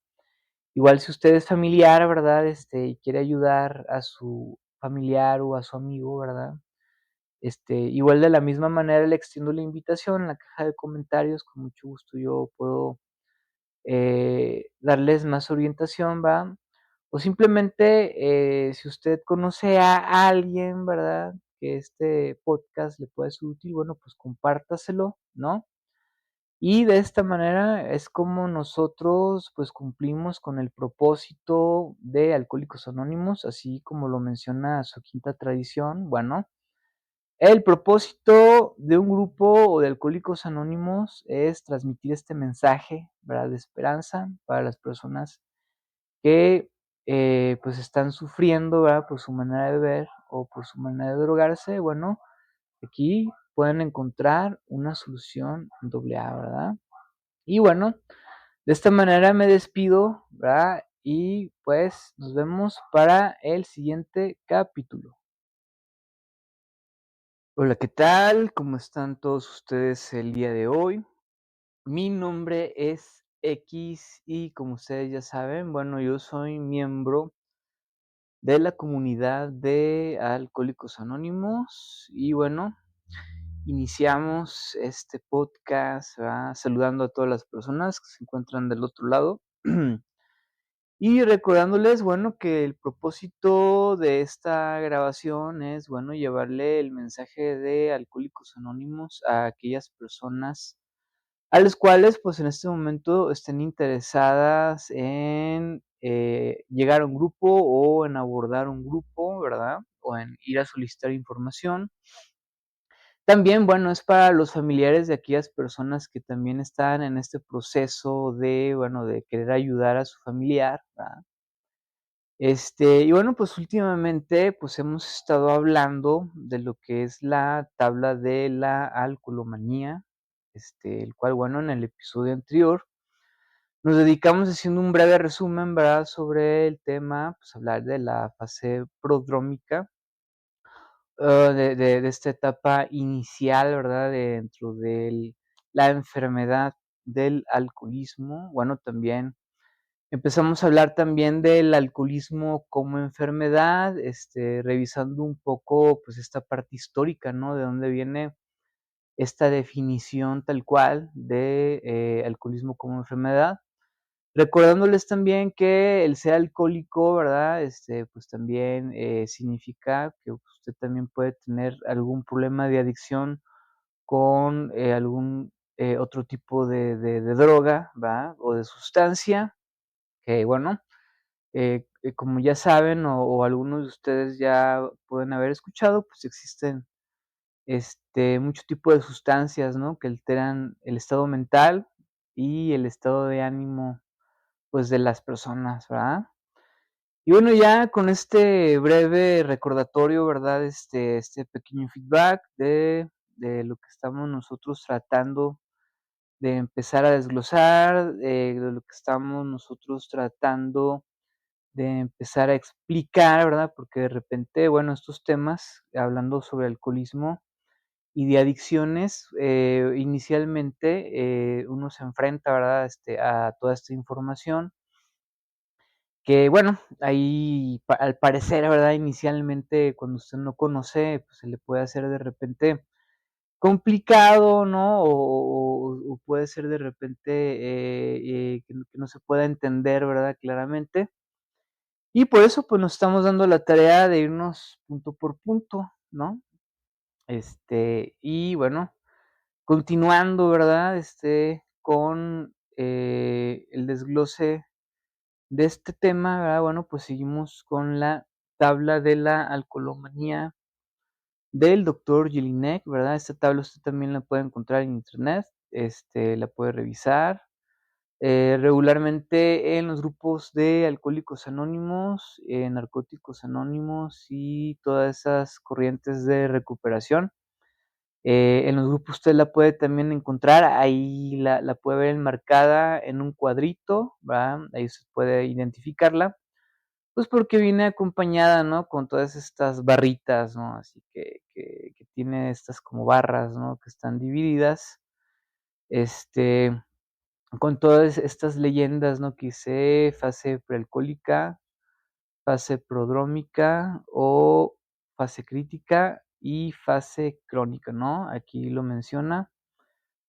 Igual si usted es familiar, ¿verdad? Y quiere ayudar a su familiar o a su amigo, ¿verdad? Igual de la misma manera le extiendo la invitación en la caja de comentarios, con mucho gusto yo puedo darles más orientación, ¿va? O simplemente, si usted conoce a alguien, ¿verdad? Que este podcast le puede ser útil, bueno, pues compártaselo, ¿no? Y de esta manera es como nosotros, pues cumplimos con el propósito de Alcohólicos Anónimos, así como lo menciona su quinta tradición. Bueno, el propósito de un grupo o de Alcohólicos Anónimos es transmitir este mensaje, ¿verdad? De esperanza para las personas que, pues, están sufriendo, ¿verdad? Por su manera de beber o por su manera de drogarse. Bueno, aquí pueden encontrar una solución doble A, ¿verdad? Y bueno, De esta manera me despido, ¿verdad? Y pues nos vemos para el siguiente capítulo. Hola, ¿qué tal? ¿Cómo están todos ustedes el día de hoy? Mi nombre es X y como ustedes ya saben, bueno, yo soy miembro de la comunidad de Alcohólicos Anónimos y bueno, iniciamos este podcast, ¿verdad? Saludando a todas las personas que se encuentran del otro lado. Y recordándoles, bueno, que el propósito de esta grabación es, bueno, llevarle el mensaje de Alcohólicos Anónimos a aquellas personas a las cuales, pues, en este momento estén interesadas en, llegar a un grupo o en abordar un grupo, ¿verdad? O en ir a solicitar información. También, bueno, es para los familiares de aquellas personas que también están en este proceso de, bueno, de querer ayudar a su familiar, ¿verdad? Y bueno, pues últimamente, pues hemos estado hablando de lo que es la tabla de la alcoholomanía, el cual, bueno, en el episodio anterior nos dedicamos haciendo un breve resumen, ¿verdad?, sobre el tema, pues hablar de la fase prodrómica, de esta etapa inicial, ¿verdad?, dentro de la enfermedad del alcoholismo. Bueno, también empezamos a hablar también del alcoholismo como enfermedad, revisando un poco, pues, esta parte histórica, ¿no? De dónde viene esta definición tal cual de, alcoholismo como enfermedad. Recordándoles también que el ser alcohólico, ¿verdad? Pues, también, significa que usted también puede tener algún problema de adicción con, algún, otro tipo de droga, ¿va? O de sustancia, que bueno, como ya saben, o algunos de ustedes ya pueden haber escuchado, pues existen, mucho tipo de sustancias, ¿no? Que alteran el estado mental y el estado de ánimo, pues, de las personas, ¿verdad? Y bueno, ya con este breve recordatorio, ¿verdad? Este pequeño feedback de lo que estamos nosotros tratando de empezar a desglosar, de lo que estamos nosotros tratando de empezar a explicar, ¿verdad? Porque de repente, bueno, estos temas, hablando sobre alcoholismo y de adicciones, inicialmente, uno se enfrenta, ¿verdad? A toda esta información que, bueno, ahí al parecer, ¿verdad? Inicialmente, cuando usted no conoce, pues se le puede hacer de repente complicado, ¿no? O puede ser de repente que no se pueda entender, ¿verdad? Claramente. Y por eso, pues, nos estamos dando la tarea de irnos punto por punto, ¿no? Y bueno, continuando, ¿verdad? Con, el desglose de este tema, ¿verdad? Bueno, pues seguimos con la tabla de la alcoholomanía del doctor Jelinek, ¿verdad? Esta tabla usted también la puede encontrar en Internet, la puede revisar. Regularmente en los grupos de Alcohólicos Anónimos, Narcóticos Anónimos y todas esas corrientes de recuperación. En los grupos usted la puede también encontrar, ahí la puede ver enmarcada en un cuadrito, ¿verdad? Ahí usted puede identificarla, pues porque viene acompañada, ¿no? Con todas estas barritas, ¿no? Así que tiene estas como barras, ¿no? Que están divididas. Este, con todas estas leyendas, ¿no? Que dice fase prealcohólica, fase prodrómica o fase crítica y fase crónica, ¿no? Aquí lo menciona.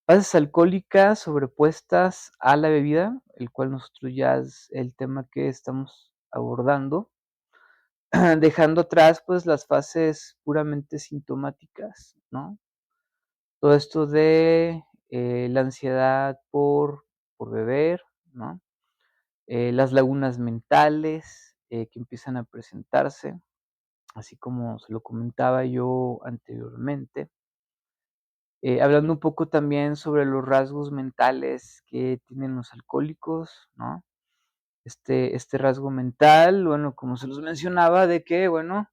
Fases alcohólicas sobrepuestas a la bebida, el cual nosotros ya es el tema que estamos abordando, dejando atrás, pues, las fases puramente sintomáticas, ¿no? Todo esto de, la ansiedad por beber, ¿no? Las lagunas mentales, que empiezan a presentarse, así como se lo comentaba yo anteriormente. Hablando un poco también sobre los rasgos mentales que tienen los alcohólicos, ¿no? Este rasgo mental, bueno, como se los mencionaba, de que, bueno,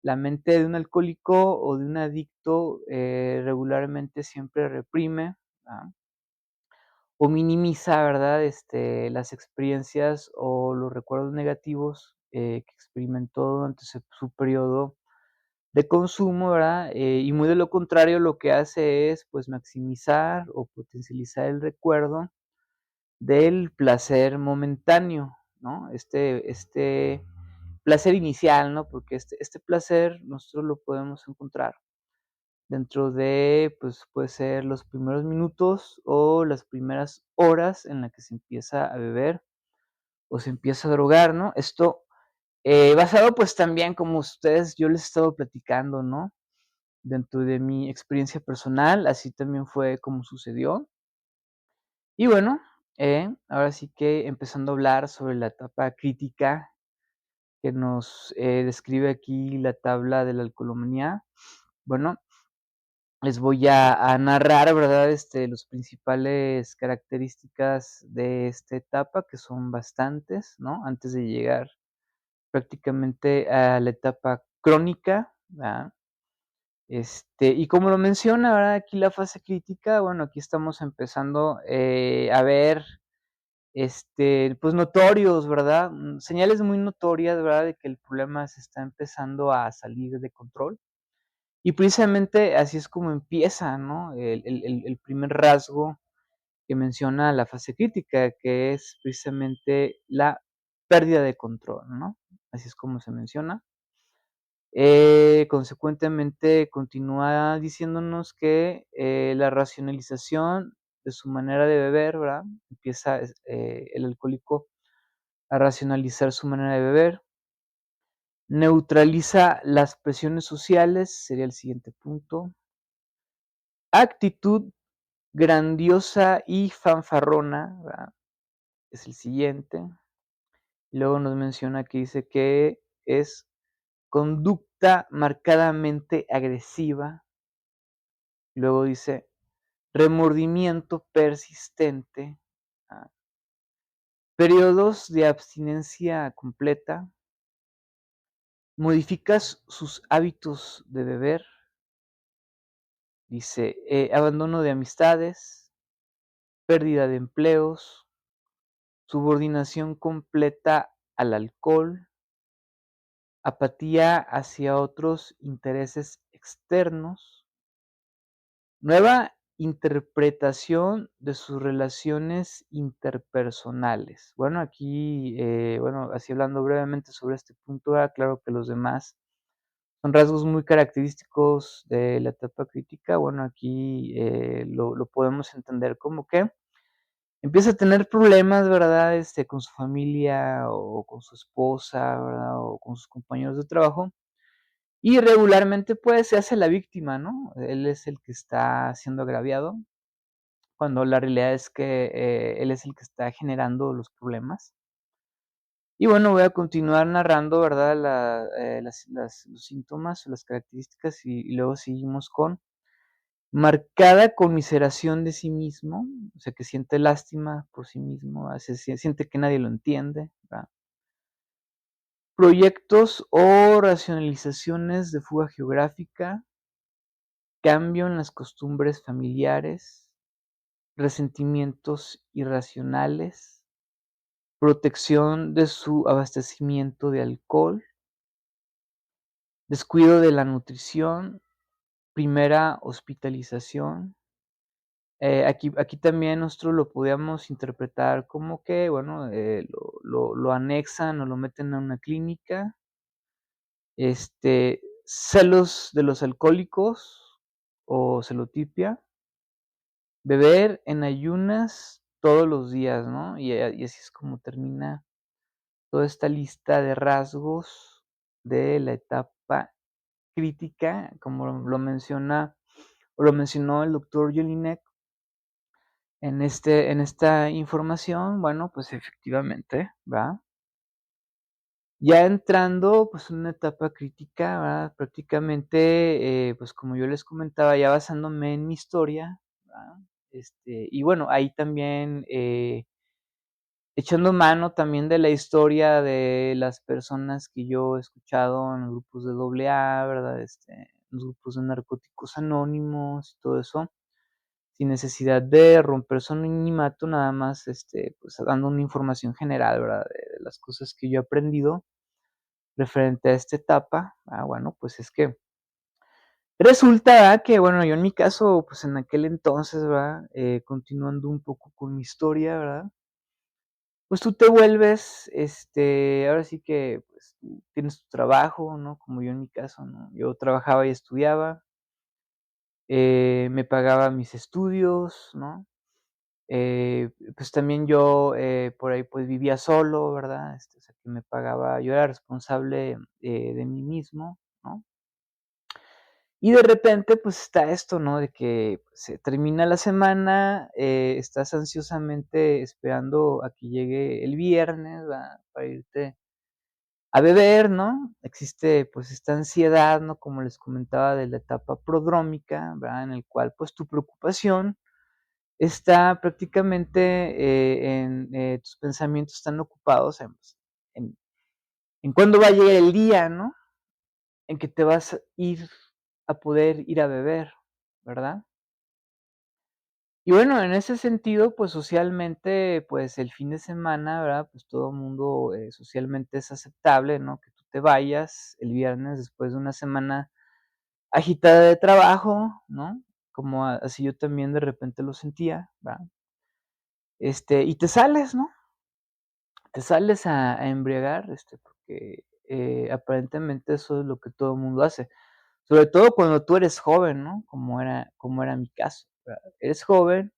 la mente de un alcohólico o de un adicto, regularmente siempre reprime, ¿verdad? o minimiza, ¿verdad? Las experiencias o los recuerdos negativos, que experimentó durante su periodo de consumo, ¿verdad? Y muy de lo contrario, lo que hace es, pues, maximizar o potencializar el recuerdo del placer momentáneo, ¿no? Este placer inicial, ¿no? Porque este placer nosotros lo podemos encontrar dentro de, pues, puede ser los primeros minutos o las primeras horas en la que se empieza a beber o se empieza a drogar, ¿no? Esto, basado, pues, también como ustedes yo les he estado platicando, ¿no? Dentro de mi experiencia personal, así también fue como sucedió. Y bueno, ahora sí que empezando a hablar sobre la etapa crítica que nos, describe aquí la tabla de la alcoholemanía. Bueno, les voy a narrar, ¿verdad? Los principales características de esta etapa, que son bastantes, ¿no? Antes de llegar prácticamente a la etapa crónica, ¿verdad? Y como lo menciona, ¿verdad? Aquí la fase crítica, bueno, aquí estamos empezando, a ver, pues, notorios, ¿verdad? Señales muy notorias, ¿verdad? De que el problema se está empezando a salir de control. Y precisamente así es como empieza, ¿no? El primer rasgo que menciona la fase crítica, que es precisamente la pérdida de control, ¿no? Así es como se menciona. Consecuentemente, continúa diciéndonos que, la racionalización de su manera de beber, ¿verdad? Empieza el alcohólico a racionalizar su manera de beber. Neutraliza las presiones sociales, sería el siguiente punto. Actitud grandiosa y fanfarrona, ¿verdad? Es el siguiente. Y luego nos menciona que dice que es conducta marcadamente agresiva. Luego dice remordimiento persistente, ah, periodos de abstinencia completa, modificas sus hábitos de beber, dice, abandono de amistades, pérdida de empleos, subordinación completa al alcohol, apatía hacia otros intereses externos, nueva interpretación de sus relaciones interpersonales. Bueno, aquí, bueno, así hablando brevemente sobre este punto, claro que los demás son rasgos muy característicos de la etapa crítica. Bueno, aquí, lo podemos entender como que empieza a tener problemas, ¿verdad? Con su familia, o con su esposa, ¿verdad? O con sus compañeros de trabajo. Y regularmente, pues, se hace la víctima, ¿no? Él es el que está siendo agraviado, cuando la realidad es que, él es el que está generando los problemas. Y bueno, voy a continuar narrando, ¿verdad? Los síntomas o las características, y luego seguimos con marcada conmiseración de sí mismo, o sea, que siente lástima por sí mismo, siente que nadie lo entiende, ¿verdad? Proyectos o racionalizaciones de fuga geográfica, cambio en las costumbres familiares, resentimientos irracionales, protección de su abastecimiento de alcohol, descuido de la nutrición, primera hospitalización. Aquí también nosotros lo podíamos interpretar como que, bueno, lo anexan o lo meten a una clínica. Celos de los alcohólicos o celotipia, beber en ayunas todos los días, ¿no? Y así es como termina toda esta lista de rasgos de la etapa crítica, como lo menciona o lo mencionó el doctor Jelinek en esta información. Bueno, pues efectivamente, ¿va? Ya entrando, pues, en una etapa crítica, ¿verdad? Prácticamente, pues, como yo les comentaba, ya basándome en mi historia, ¿verdad? Y bueno, ahí también, echando mano también de la historia de las personas que yo he escuchado en los grupos de AA, ¿verdad? En los grupos de Narcóticos Anónimos y todo eso. sin necesidad de romper su anonimato, nada más, pues, dando una información general, ¿verdad? De las cosas que yo he aprendido referente a esta etapa. Bueno, pues, es que resulta, ¿verdad?, que, bueno, yo en mi caso, pues, en aquel entonces, ¿verdad?, continuando un poco con mi historia, ¿verdad?, pues, tú te vuelves, ahora sí que, pues, tú tienes tu trabajo, ¿no?, como yo en mi caso, ¿no? Yo trabajaba y estudiaba, me pagaba mis estudios, ¿no? Pues, también yo, por ahí, pues, vivía solo, ¿verdad? O sea, que me pagaba, yo era responsable, de mí mismo, ¿no? Y de repente, pues, está esto, ¿no? De que se termina la semana, estás ansiosamente esperando a que llegue el viernes, ¿verdad? Para irte a beber, ¿no? Existe, pues, esta ansiedad, ¿no? Como les comentaba, de la etapa prodrómica, ¿verdad? En el cual, pues, tu preocupación está prácticamente, tus pensamientos están ocupados en, pues, en cuándo va a llegar el día, ¿no? En que te vas a ir a poder ir a beber, ¿verdad? Y bueno, en ese sentido, pues, socialmente, pues, el fin de semana, ¿verdad? Pues, todo mundo, socialmente es aceptable, ¿no? Que tú te vayas el viernes después de una semana agitada de trabajo, ¿no? Como así yo también de repente lo sentía, ¿verdad? Y te sales, ¿no? Te sales a embriagar, porque, aparentemente eso es lo que todo el mundo hace. Sobre todo cuando tú eres joven, ¿no? Como era mi caso, ¿verdad? Eres joven,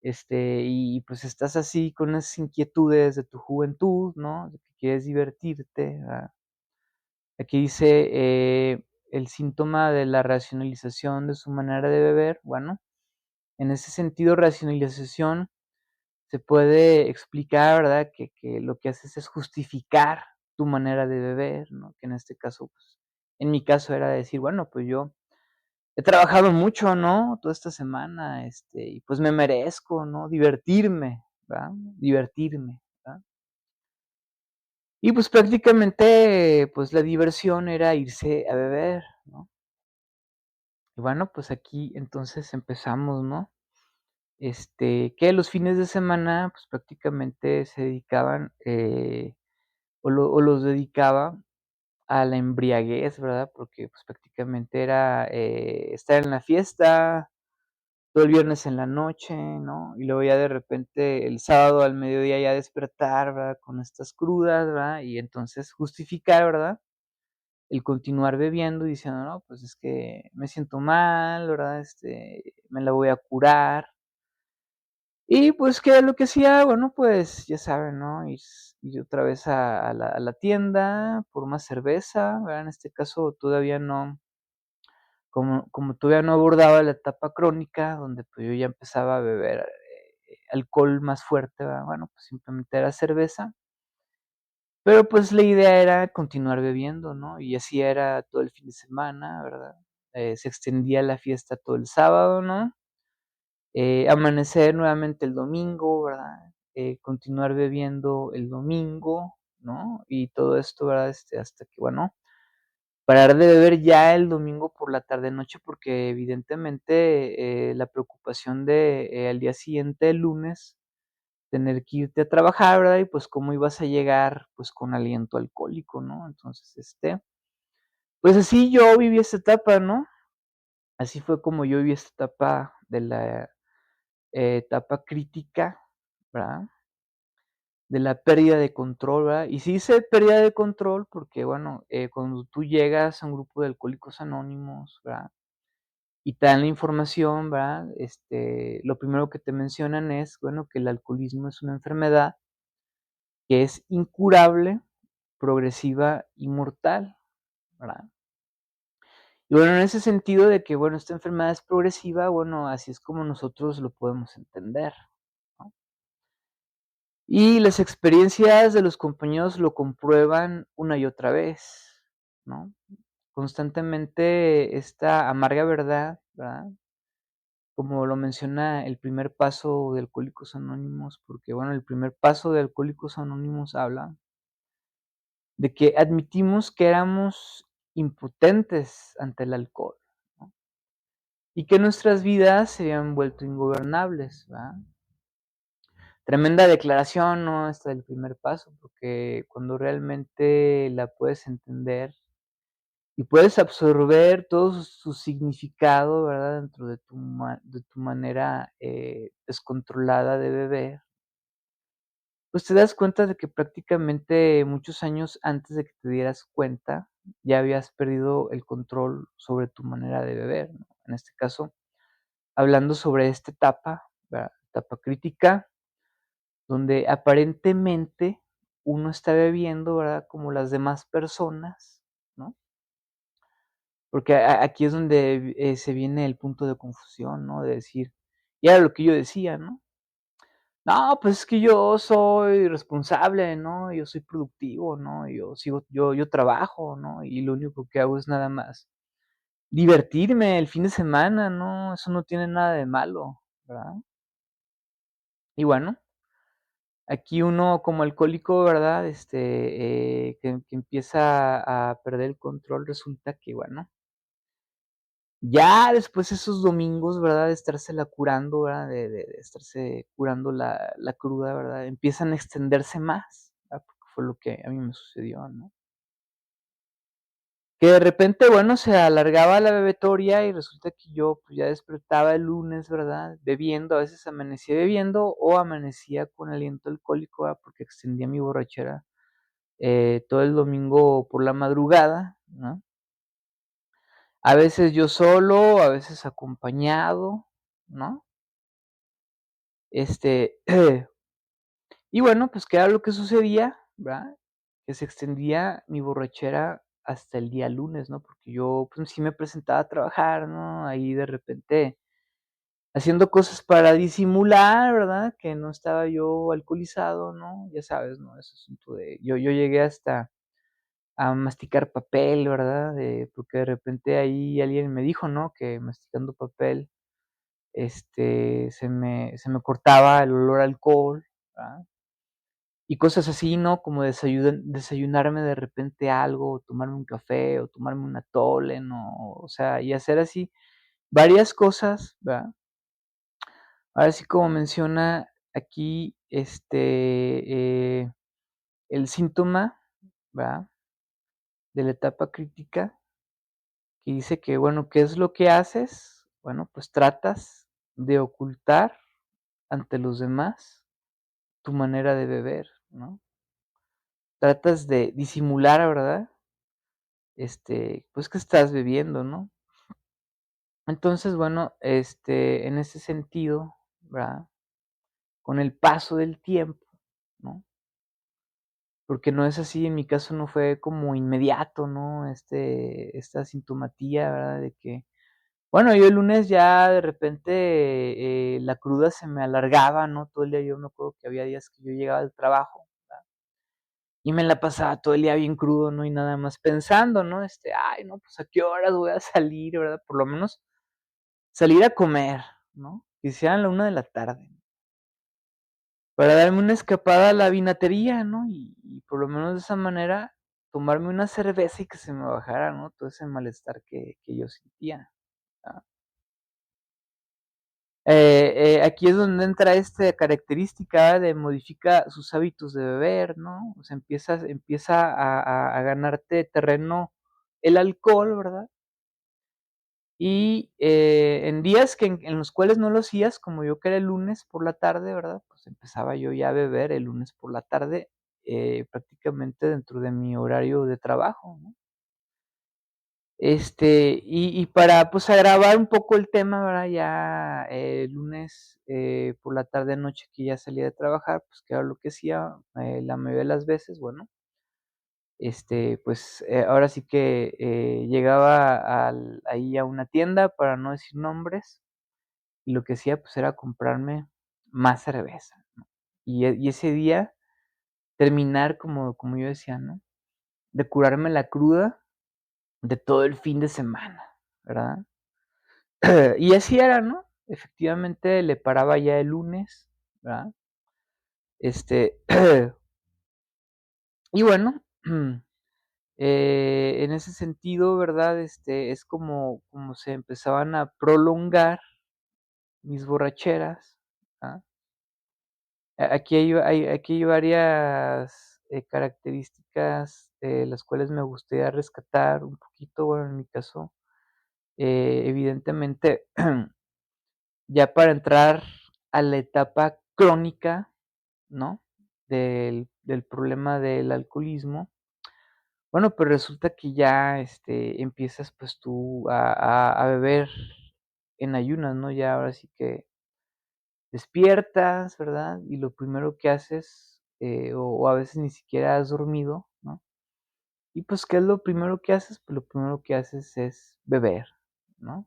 y pues estás así con esas inquietudes de tu juventud, ¿no? De que quieres divertirte, ¿verdad? Aquí dice, el síntoma de la racionalización de su manera de beber. Bueno, en ese sentido, racionalización se puede explicar, ¿verdad? Que lo que haces es justificar tu manera de beber, ¿no? Que en este caso, pues, en mi caso era decir, bueno, pues yo he trabajado mucho, ¿no? Toda esta semana, y pues me merezco, ¿no? Divertirme, ¿verdad? Divertirme, ¿verdad? Y pues prácticamente, pues la diversión era irse a beber, ¿no? Y bueno, pues aquí entonces empezamos, ¿no? Que los fines de semana, pues prácticamente se dedicaban, o los dedicaba a la embriaguez, ¿verdad? Porque, pues, prácticamente era, estar en la fiesta todo el viernes en la noche, ¿no? Y luego ya de repente el sábado al mediodía ya despertar, ¿verdad? Con estas crudas, ¿verdad? Y entonces justificar, ¿verdad? El continuar bebiendo y diciendo: "No, pues es que me siento mal, ¿verdad? Me la voy a curar". Y, pues, ¿qué es lo que hacía? Bueno, pues, ya saben, ¿no? Ir otra vez a la tienda por más cerveza, ¿verdad? En este caso, todavía no como todavía no abordaba la etapa crónica, donde, pues, yo ya empezaba a beber, alcohol más fuerte, ¿verdad? Bueno, pues, simplemente era cerveza, pero, pues, la idea era continuar bebiendo, ¿no? Y así era todo el fin de semana, ¿verdad? Se extendía la fiesta todo el sábado, ¿no? Amanecer nuevamente el domingo, ¿verdad? Continuar bebiendo el domingo, ¿no? Y todo esto, ¿verdad? Hasta que, bueno, parar de beber ya el domingo por la tarde noche, porque evidentemente, la preocupación de, al día siguiente, el lunes, tener que irte a trabajar, ¿verdad? Y, pues, cómo ibas a llegar, pues, con aliento alcohólico, ¿no? Entonces, pues, así yo viví esta etapa, ¿no? Así fue como yo viví esta etapa de la etapa crítica, ¿verdad? De la pérdida de control, ¿verdad? Y sí hice pérdida de control porque, bueno, cuando tú llegas a un grupo de Alcohólicos Anónimos, ¿verdad? Y te dan la información, ¿verdad? Lo primero que te mencionan es, bueno, que el alcoholismo es una enfermedad que es incurable, progresiva y mortal, ¿verdad? Y bueno, en ese sentido de que, bueno, esta enfermedad es progresiva, bueno, así es como nosotros lo podemos entender, ¿no? Y las experiencias de los compañeros lo comprueban una y otra vez, ¿no? Constantemente esta amarga verdad, ¿verdad? Como lo menciona el primer paso de Alcohólicos Anónimos, porque, bueno, el primer paso de Alcohólicos Anónimos habla de que admitimos que éramos impotentes ante el alcohol, ¿no? y que nuestras vidas se habían vuelto ingobernables, ¿verdad? Tremenda declaración, ¿no? Esta del primer paso, porque cuando realmente la puedes entender y puedes absorber todo su significado, ¿verdad? Dentro de tu manera, descontrolada de beber, pues te das cuenta de que prácticamente muchos años antes de que te dieras cuenta, ya habías perdido el control sobre tu manera de beber, ¿no? En este caso, hablando sobre esta etapa, ¿verdad? Etapa crítica, donde aparentemente uno está bebiendo, ¿verdad? Como las demás personas, ¿no? Porque aquí es donde, se viene el punto de confusión, ¿no? De decir, y era lo que yo decía, ¿no? No, pues es que yo soy responsable, ¿no? Yo soy productivo, ¿no? Yo trabajo, ¿no? Y lo único que hago es nada más divertirme el fin de semana, ¿no? Eso no tiene nada de malo, ¿verdad? Y bueno, aquí uno como alcohólico, ¿verdad? Que empieza a perder el control, resulta que, bueno, ya después esos domingos, ¿verdad? De estársela curando, ¿verdad? De estarse curando la cruda, ¿verdad? Empiezan a extenderse más, ¿verdad? Porque fue lo que a mí me sucedió, ¿no? Que de repente, bueno, se alargaba la bebetoria y resulta que yo, pues, ya despertaba el lunes, ¿verdad? Bebiendo, a veces amanecía bebiendo o amanecía con aliento alcohólico, ¿verdad? Porque extendía mi borrachera, todo el domingo por la madrugada, ¿no? A veces yo solo, a veces acompañado, ¿no? Este, y bueno, pues, ¿qué era lo que sucedía?, ¿verdad? Que se extendía mi borrachera hasta el día lunes, ¿no? Porque yo, pues, sí me presentaba a trabajar, ¿no? Ahí de repente haciendo cosas para disimular, ¿verdad? Que no estaba yo alcoholizado, ¿no? Ya sabes, ¿no? Ese asunto de yo llegué hasta a masticar papel, ¿verdad? Porque de repente ahí alguien me dijo, ¿no? Que masticando papel, se me cortaba el olor a alcohol, ¿verdad? Y cosas así, ¿no? Como desayunarme de repente algo, o tomarme un café, o tomarme un atole, ¿no? O sea, y hacer así varias cosas, ¿verdad? Ahora sí, como menciona aquí, el síntoma, ¿verdad? De la etapa crítica, que dice que, bueno, ¿qué es lo que haces? Bueno, pues tratas de ocultar ante los demás tu manera de beber, ¿no? Tratas de disimular, ¿verdad? Pues, que estás bebiendo, ¿no? Entonces, bueno, en ese sentido, ¿verdad? Con el paso del tiempo, ¿no? Porque no es así, en mi caso no fue como inmediato, ¿no? Esta sintomatía, ¿verdad? De que, bueno, yo el lunes ya de repente, la cruda se me alargaba, ¿no? Todo el día yo me acuerdo que había días que yo llegaba del trabajo, ¿verdad? Y me la pasaba todo el día bien crudo, ¿no? Y nada más pensando, ¿no? Ay, no, pues, ¿a qué horas voy a salir, verdad? Por lo menos salir a comer, ¿no? Que sean la 1 de la tarde, para darme una escapada a la vinatería, ¿no? Y por lo menos de esa manera tomarme una cerveza y que se me bajara, ¿no? Todo ese malestar que yo sentía, ¿verdad? Aquí es donde entra esta característica de modifica sus hábitos de beber, ¿no? O sea, empieza a ganarte terreno el alcohol, ¿verdad? Y, en días que en los cuales no lo hacías, como yo que era el lunes por la tarde, ¿verdad? Pues empezaba yo ya a beber el lunes por la tarde, prácticamente dentro de mi horario de trabajo, ¿no? Y para, pues, agravar un poco el tema, ¿verdad? Ya, el lunes, por la tarde noche que ya salía de trabajar, pues, ¿qué era lo que hacía? La mayoría de las veces, bueno, pues, ahora sí que, llegaba ahí a una tienda, para no decir nombres, y lo que hacía, pues, era comprarme más cerveza, ¿no? Y ese día terminar como yo decía, ¿no? De curarme la cruda de todo el fin de semana, ¿verdad? Y así era, ¿no? Efectivamente, le paraba ya el lunes, ¿verdad? Este, y bueno, En ese sentido, ¿verdad? Es como se empezaban a prolongar mis borracheras, ¿ah? Aquí hay varias, características, las cuales me gustaría rescatar un poquito, bueno, en mi caso, evidentemente, ya para entrar a la etapa crónica, ¿no? Del problema del alcoholismo. Bueno, pues resulta que ya, empiezas, pues, tú a beber en ayunas, ¿no? Ya ahora sí que despiertas, ¿verdad? Y lo primero que haces, o a veces ni siquiera has dormido, ¿no? Y, pues, ¿qué es lo primero que haces? Pues, lo primero que haces es beber, ¿no?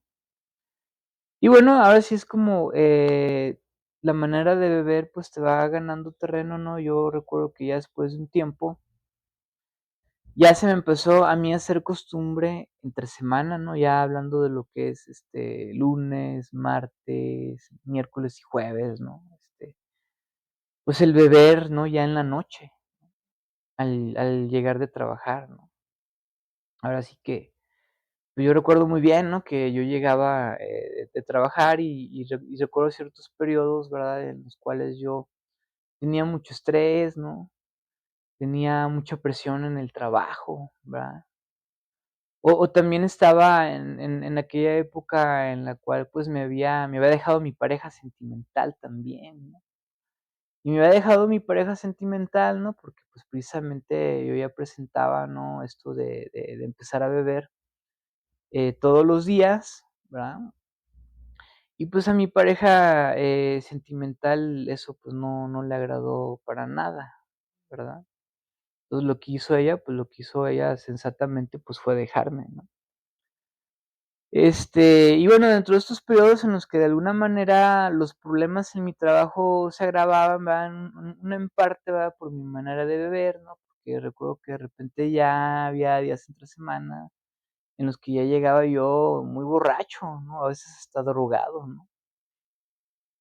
Y bueno, ahora sí es como, la manera de beber, pues, te va ganando terreno, ¿no? Yo recuerdo que ya después de un tiempo ya se me empezó a mí a hacer costumbre entre semana, ¿no? Ya hablando de lo que es, lunes, martes, miércoles y jueves, ¿no? Pues el beber, ¿no? Ya en la noche, al llegar de trabajar, ¿no? Ahora sí que, pues, yo recuerdo muy bien, ¿no? Que yo llegaba, de trabajar y recuerdo ciertos periodos, ¿verdad? En los cuales yo tenía mucho estrés, ¿no? Tenía mucha presión en el trabajo, ¿verdad? O también estaba en aquella época en la cual, pues, me había dejado mi pareja sentimental también, ¿no? Y me había dejado mi pareja sentimental, ¿no? Porque, pues, precisamente yo ya presentaba, ¿no? Esto de empezar a beber, todos los días, ¿verdad? Y, pues, a mi pareja, sentimental eso, pues, no le agradó para nada, ¿verdad? Entonces, lo que hizo ella sensatamente, pues, fue dejarme, ¿no? Y bueno, dentro de estos periodos en los que de alguna manera los problemas en mi trabajo se agravaban, ¿verdad? Una en parte, ¿verdad? Por mi manera de beber, ¿no? Porque recuerdo que de repente ya había días entre semana en los que ya llegaba yo muy borracho, ¿no? A veces hasta drogado, ¿no?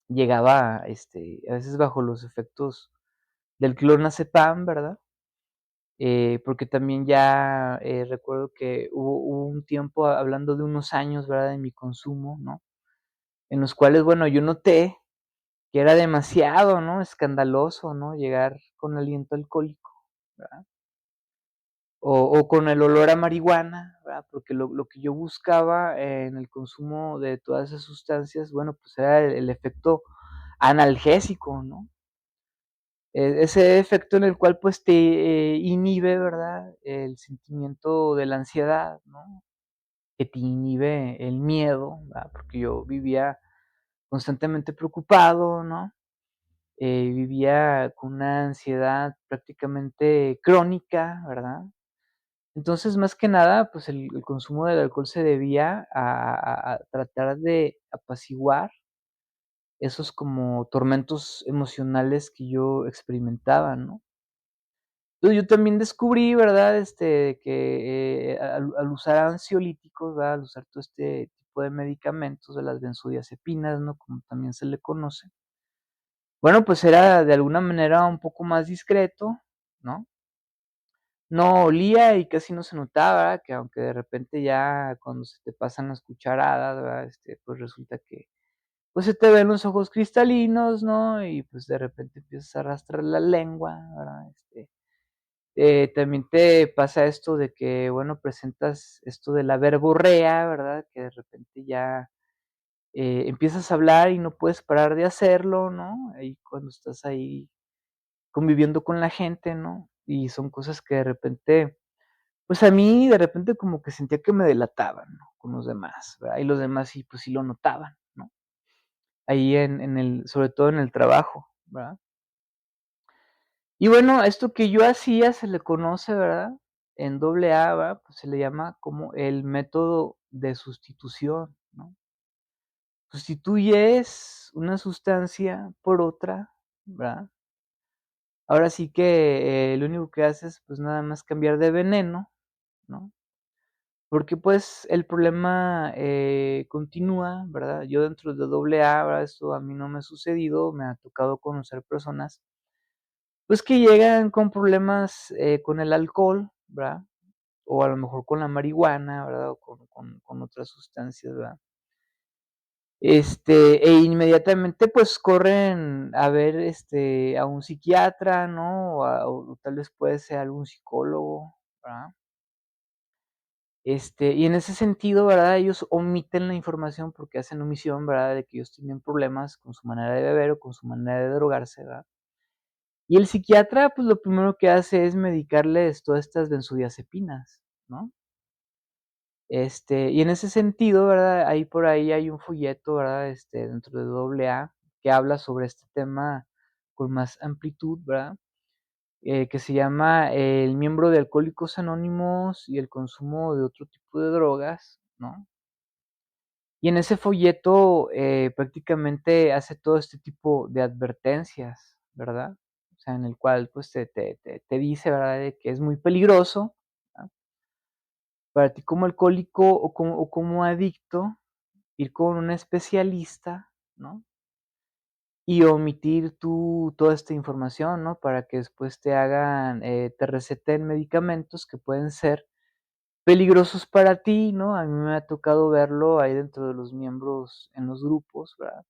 Llegaba, a veces bajo los efectos del clonazepam, ¿verdad? Porque también ya, recuerdo que hubo un tiempo, hablando de unos años, ¿verdad? De mi consumo, ¿no? En los cuales, bueno, yo noté que era demasiado, ¿no? Escandaloso, ¿no? Llegar con aliento alcohólico, ¿verdad? O con el olor a marihuana, ¿verdad? Porque lo que yo buscaba en el consumo de todas esas sustancias, bueno, pues era el efecto analgésico, ¿no? Ese efecto en el cual, pues, te, inhibe, ¿verdad? El sentimiento de la ansiedad, ¿no? Que te inhibe el miedo, ¿verdad? Porque yo vivía constantemente preocupado, ¿no? Vivía con una ansiedad prácticamente crónica, ¿verdad? Entonces, más que nada, pues, el consumo del alcohol se debía a tratar de apaciguar esos como tormentos emocionales que yo experimentaba, ¿no? Entonces, yo también descubrí, ¿verdad? Que, al usar ansiolíticos, ¿verdad? Al usar todo este tipo de medicamentos, de las benzodiazepinas, ¿no? Como también se le conoce. Bueno, pues era de alguna manera un poco más discreto, ¿no? No olía y casi no se notaba, ¿verdad? Que aunque de repente ya cuando se te pasan las cucharadas, ¿verdad? Pues resulta que, pues se te ven los ojos cristalinos, ¿no? Y pues de repente empiezas a arrastrar la lengua, ¿verdad? También te pasa esto de que, bueno, presentas esto de la verborrea, ¿verdad? Que de repente ya, empiezas a hablar y no puedes parar de hacerlo, ¿no? Ahí cuando estás ahí conviviendo con la gente, ¿no? Y son cosas que de repente, pues, a mí de repente como que sentía que me delataban, ¿no? Con los demás, ¿verdad? Y los demás sí, pues, sí lo notaban, ¿no? Ahí en el sobre todo en el trabajo, ¿verdad? Y bueno, esto que yo hacía se le conoce, ¿verdad? En doble A, ¿verdad? Pues se le llama como el método de sustitución, ¿no? Sustituyes una sustancia por otra, ¿verdad? Ahora sí que, lo único que haces, pues, nada más cambiar de veneno, ¿no? Porque, pues, el problema, continúa, ¿verdad? Yo dentro de doble A, ¿verdad? Esto a mí no me ha sucedido, me ha tocado conocer personas, pues, que llegan con problemas, con el alcohol, ¿verdad? o a lo mejor con la marihuana, ¿verdad? O con otras sustancias, ¿verdad? E inmediatamente, pues, corren a ver, a un psiquiatra, ¿no? O tal vez puede ser algún psicólogo, ¿verdad? Y en ese sentido, ¿verdad? Ellos omiten la información porque hacen omisión, ¿verdad? De que ellos tienen problemas con su manera de beber o con su manera de drogarse, ¿verdad? Y el psiquiatra, pues, lo primero que hace es medicarles todas estas benzodiazepinas, ¿no? Y en ese sentido, ¿verdad? Ahí por ahí hay un folleto, ¿verdad? Dentro de AA, que habla sobre este tema con más amplitud, ¿verdad? Que se llama El miembro de Alcohólicos Anónimos y el consumo de otro tipo de drogas, ¿no? Y en ese folleto, prácticamente hace todo este tipo de advertencias, ¿verdad? O sea, en el cual, pues, te dice, ¿verdad?, de que es muy peligroso, ¿verdad? Para ti como alcohólico o como adicto, ir con un especialista, ¿no? Y omitir tú toda esta información, ¿no? Para que después te receten medicamentos que pueden ser peligrosos para ti, ¿no? A mí me ha tocado verlo ahí dentro de los miembros en los grupos, ¿verdad?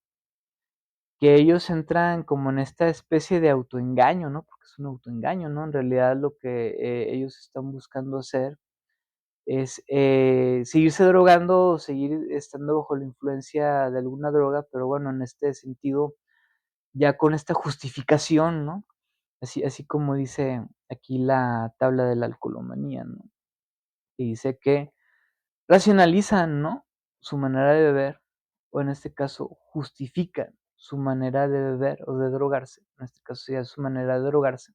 Que ellos entran como en esta especie de autoengaño, ¿no? Porque es un autoengaño, ¿no? En realidad lo que, ellos están buscando hacer es, seguirse drogando o seguir estando bajo la influencia de alguna droga, pero bueno, en este sentido, ya con esta justificación, ¿no? Así como dice aquí la tabla de la alcoholomanía, ¿no? Y dice que racionalizan, ¿no? Su manera de beber, o en este caso, justifican su manera de beber o de drogarse, en este caso sería su manera de drogarse.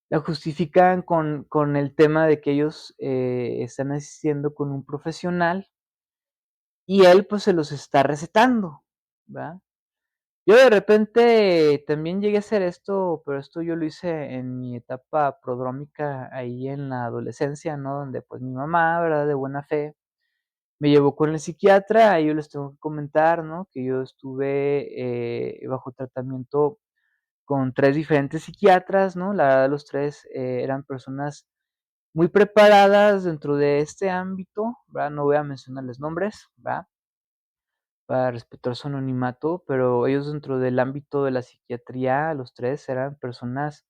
La justifican con el tema de que ellos, están asistiendo con un profesional y él, pues, se los está recetando, ¿verdad? Yo de repente también llegué a hacer esto, pero esto yo lo hice en mi etapa prodrómica ahí en la adolescencia, ¿no? Donde, pues, mi mamá, ¿verdad? De buena fe, me llevó con el psiquiatra, y yo les tengo que comentar, ¿no? Que yo estuve, bajo tratamiento con 3 diferentes psiquiatras, ¿no? La verdad, los 3 eran personas muy preparadas dentro de este ámbito, ¿verdad? No voy a mencionarles nombres, ¿verdad? Para respetar su anonimato, pero ellos dentro del ámbito de la psiquiatría, los 3 eran personas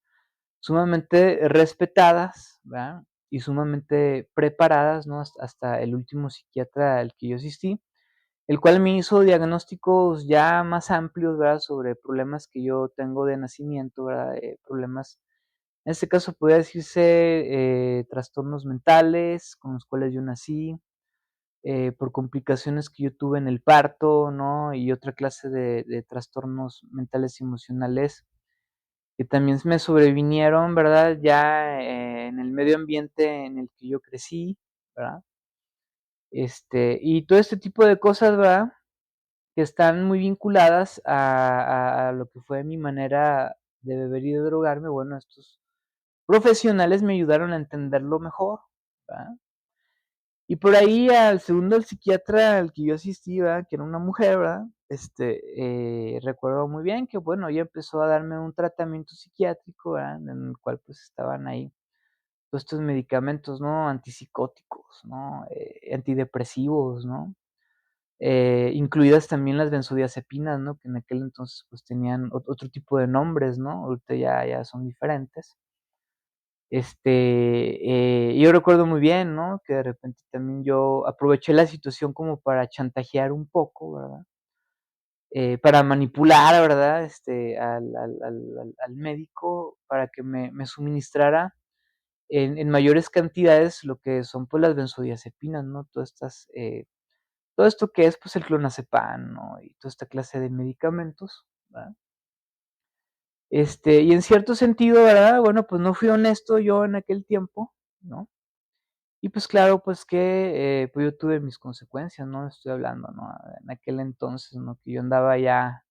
sumamente respetadas, ¿verdad? Y sumamente preparadas, ¿no? Hasta el último psiquiatra al que yo asistí, el cual me hizo diagnósticos ya más amplios, ¿verdad? Sobre problemas que yo tengo de nacimiento, ¿verdad? Problemas, en este caso podría decirse, trastornos mentales con los cuales yo nací, por complicaciones que yo tuve en el parto, ¿no? Y otra clase de trastornos mentales y emocionales que también me sobrevinieron, ¿verdad? Ya, en el medio ambiente en el que yo crecí, ¿verdad? Y todo este tipo de cosas, ¿verdad? Que están muy vinculadas a lo que fue mi manera de beber y de drogarme. Bueno, estos profesionales me ayudaron a entenderlo mejor, ¿verdad? Y por ahí al segundo psiquiatra al que yo asistí, ¿verdad? Que era una mujer, ¿verdad? Recuerdo muy bien que, bueno, ella empezó a darme un tratamiento psiquiátrico, ¿verdad? En el cual, pues, estaban ahí todos estos medicamentos, ¿no? Antipsicóticos, ¿no? Antidepresivos, ¿no? Incluidas también las benzodiazepinas, ¿no? Que en aquel entonces, pues, tenían otro tipo de nombres, ¿no? Ahorita ya son diferentes. Yo recuerdo muy bien, ¿no? Que de repente también yo aproveché la situación como para chantajear un poco, ¿verdad? Para manipular, ¿verdad? Al médico para que me suministrara en mayores cantidades lo que son, pues, las benzodiazepinas, ¿no? Todo esto que es, pues, el clonazepam, ¿no? Y toda esta clase de medicamentos, ¿verdad? Y en cierto sentido, ¿verdad? Bueno, pues, no fui honesto yo en aquel tiempo, ¿no? Y pues claro, pues que, pues yo tuve mis consecuencias, ¿no? Estoy hablando, ¿no? En aquel entonces, ¿no? Que yo andaba ya,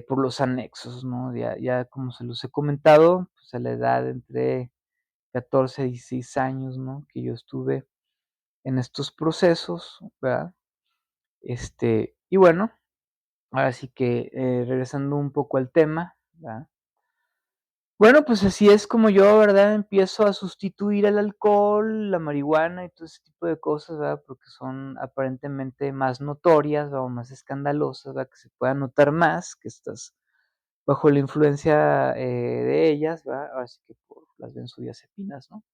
por los anexos, ¿no? Ya como se los he comentado, pues a la edad entre 14 y 16 años, ¿no? Que yo estuve en estos procesos, ¿verdad? Y bueno, ahora sí que, regresando un poco al tema, ¿verdad? Bueno, pues así es como yo, ¿verdad? Empiezo a sustituir el alcohol, la marihuana y todo ese tipo de cosas, ¿verdad? Porque son aparentemente más notorias o más escandalosas, ¿verdad? Que se pueda notar más que estás bajo la influencia, de ellas, ¿verdad? Ahora sí que por las benzodiazepinas, ¿no?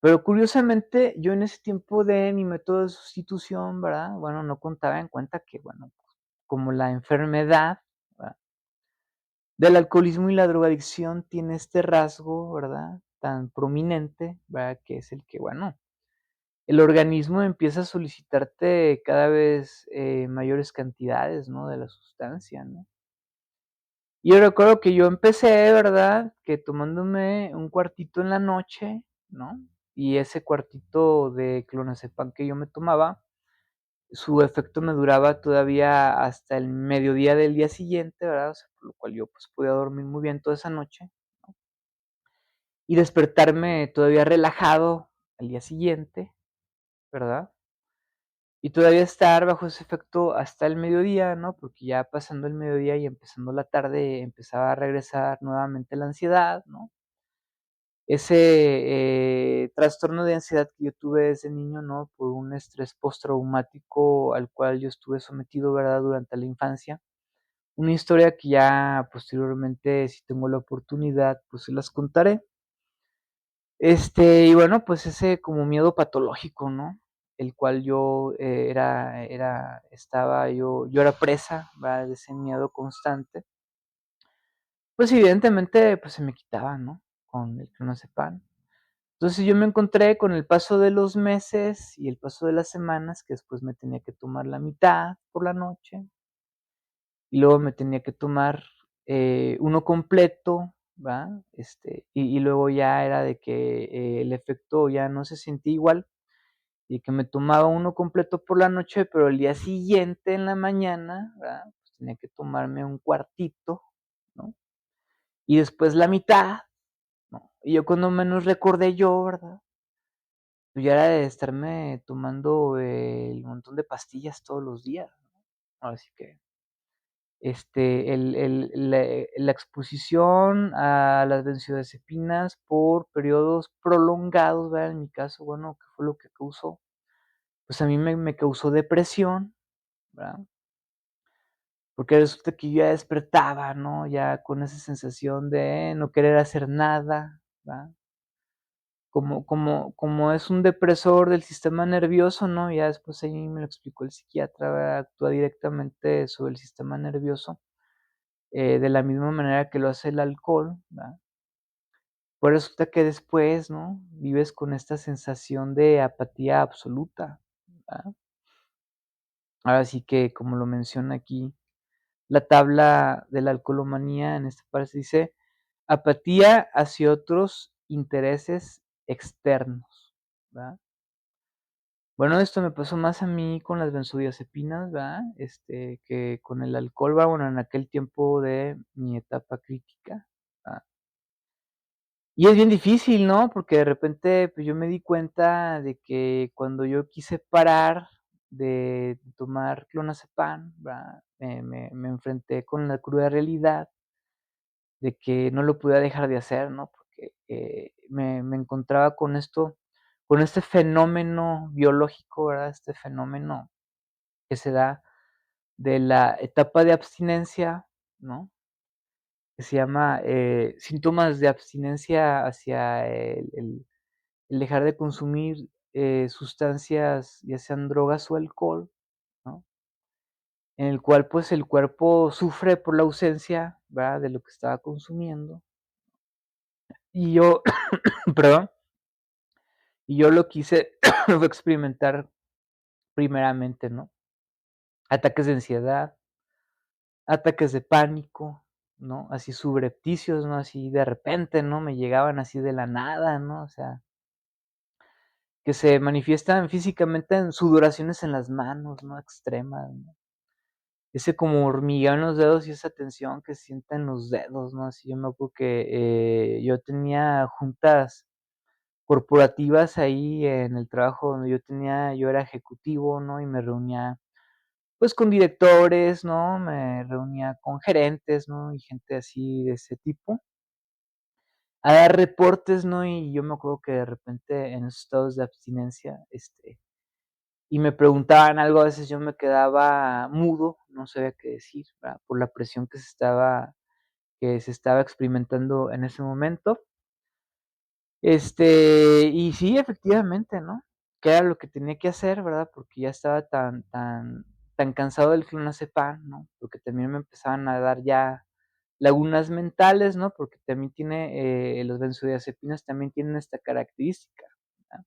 Pero curiosamente, yo en ese tiempo de mi método de sustitución, ¿verdad? Bueno, no contaba en cuenta que, bueno, como la enfermedad, ¿verdad? Del alcoholismo y la drogadicción tiene este rasgo, ¿verdad? Tan prominente, ¿verdad? Que es el que, bueno, el organismo empieza a solicitarte cada vez mayores cantidades, ¿no? De la sustancia, ¿no? Y yo recuerdo que yo empecé, ¿verdad? Que tomándome un cuartito en la noche, ¿no? Y ese cuartito de clonazepam que yo me tomaba, su efecto me duraba todavía hasta el mediodía del día siguiente, ¿verdad? O sea, por lo cual yo pues podía dormir muy bien toda esa noche y despertarme todavía relajado al día siguiente, ¿verdad? Y todavía estar bajo ese efecto hasta el mediodía, ¿no? Porque ya pasando el mediodía y empezando la tarde empezaba a regresar nuevamente la ansiedad, ¿no? Ese trastorno de ansiedad que yo tuve desde niño, ¿no? Por un estrés postraumático al cual yo estuve sometido, ¿verdad? Durante la infancia. Una historia que ya posteriormente, si tengo la oportunidad, pues se las contaré. Y bueno, pues ese como miedo patológico, ¿no? El cual yo yo era presa, ¿verdad? De ese miedo constante. Pues evidentemente, pues se me quitaba, ¿no? Con el clonazepam. Entonces yo me encontré con el paso de los meses y el paso de las semanas que después me tenía que tomar la mitad por la noche y luego me tenía que tomar uno completo, ¿va? Y luego ya era de que el efecto ya no se sentía igual y que me tomaba uno completo por la noche, pero el día siguiente en la mañana, ¿verdad? Pues tenía que tomarme un cuartito, ¿no? Y después la mitad, ¿no? Y yo cuando menos recordé yo, ¿verdad? Pues ya era de estarme tomando el montón de pastillas todos los días, ¿no? Ahora sí que la exposición a las benzodiazepinas por periodos prolongados, ¿verdad? En mi caso, bueno, ¿qué fue lo que causó? Pues a mí me causó depresión, ¿verdad? Porque resulta que yo ya despertaba, ¿no? Ya con esa sensación de no querer hacer nada, ¿verdad? Como es un depresor del sistema nervioso, ¿no? Ya después ahí me lo explicó el psiquiatra, ¿verdad? Actúa directamente sobre el sistema nervioso, de la misma manera que lo hace el alcohol, ¿verdad? Pues resulta que después, ¿no? Vives con esta sensación de apatía absoluta, ¿verdad? Ahora sí que, como lo menciona aquí, la tabla de la alcoholomanía en esta parte dice: apatía hacia otros intereses externos, ¿verdad? Bueno, esto me pasó más a mí con las benzodiazepinas, ¿verdad? Que con el alcohol, va, bueno, en aquel tiempo de mi etapa crítica, ¿verdad? Y es bien difícil, ¿no? Porque de repente, pues, yo me di cuenta de que cuando yo quise parar de tomar clonazepam, ¿verdad? Me enfrenté con la cruda realidad de que no lo podía dejar de hacer, ¿no? Porque, me encontraba con este fenómeno biológico, ¿verdad? Este fenómeno que se da de la etapa de abstinencia, ¿no? Que se llama, síntomas de abstinencia hacia el dejar de consumir, sustancias, ya sean drogas o alcohol, ¿no? En el cual, pues, el cuerpo sufre por la ausencia, ¿verdad? De lo que estaba consumiendo. Y yo, perdón, y yo lo quise fue experimentar primeramente, ¿no? Ataques de ansiedad, ataques de pánico, ¿no? Así subrepticios, ¿no? Así de repente, ¿no? Me llegaban así de la nada, ¿no? O sea, que se manifiestan físicamente en sudoraciones en las manos, ¿no? Extremas, ¿no? Ese como hormigueo en los dedos y esa tensión que se siente en los dedos, ¿no? Así yo me acuerdo que yo tenía juntas corporativas ahí en el trabajo donde yo era ejecutivo, ¿no? Y me reunía pues con directores, ¿no? Me reunía con gerentes, ¿no? Y gente así de ese tipo. a dar reportes, ¿no? Y yo me acuerdo que de repente en esos estados de abstinencia, y me preguntaban algo, a veces yo me quedaba mudo, no sabía qué decir, ¿verdad? Por la presión que se estaba experimentando en ese momento. Y sí, efectivamente, ¿no? Que era lo que tenía que hacer, ¿verdad? Porque ya estaba tan cansado del clonazepam, ¿no? Porque también me empezaban a dar ya lagunas mentales, ¿no? Porque también los benzodiazepinas también tienen esta característica, ¿verdad?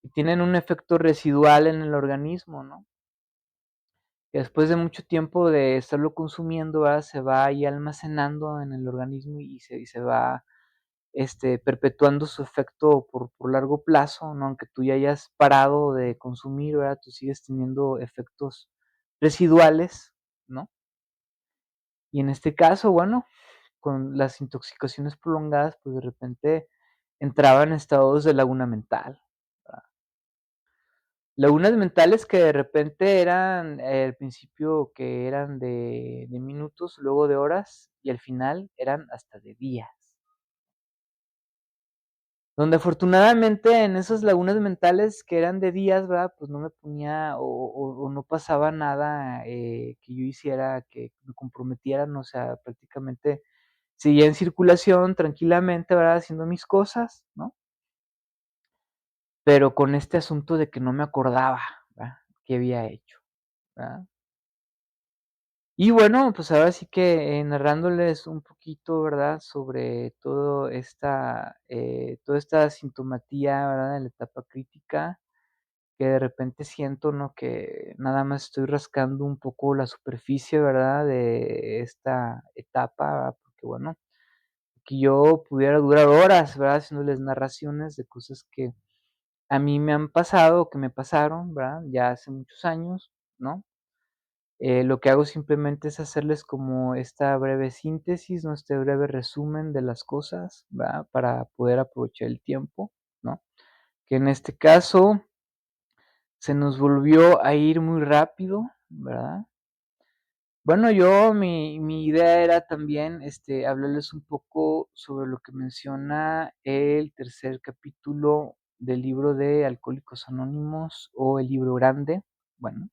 Y tienen un efecto residual en el organismo, ¿no? Que después de mucho tiempo de estarlo consumiendo, ¿verdad? Se va ahí almacenando en el organismo y se va perpetuando su efecto por largo plazo, ¿no? Aunque tú ya hayas parado de consumir, ¿verdad? Tú sigues teniendo efectos residuales, ¿no? Y en este caso, bueno, con las intoxicaciones prolongadas, pues de repente entraba en estados de laguna mental, ¿verdad? Lagunas mentales que de repente eran, al principio que eran de minutos, luego de horas, y al final eran hasta de días. Donde afortunadamente en esas lagunas mentales que eran de días, ¿verdad? Pues no me ponía o no pasaba nada, que yo hiciera que me comprometieran, o sea, prácticamente seguía en circulación tranquilamente, ¿verdad? Haciendo mis cosas, ¿no? Pero con este asunto de que no me acordaba, ¿verdad? Qué había hecho, ¿verdad? Y bueno, pues ahora sí que, narrándoles un poquito, ¿verdad? Sobre toda esta sintomatía, ¿verdad? En la etapa crítica, que de repente siento, ¿no? Que nada más estoy rascando un poco la superficie, ¿verdad? De esta etapa, ¿verdad? Porque bueno, que yo pudiera durar horas, ¿verdad? Haciéndoles narraciones de cosas que a mí me han pasado o que me pasaron, ¿verdad? Ya hace muchos años, ¿no? Lo que hago simplemente es hacerles como esta breve síntesis, ¿no? Este breve resumen de las cosas, ¿verdad? Para poder aprovechar el tiempo, ¿no? Que en este caso se nos volvió a ir muy rápido, ¿verdad? Bueno, mi idea era también, hablarles un poco sobre lo que menciona el tercer capítulo del libro de Alcohólicos Anónimos o el libro grande, bueno,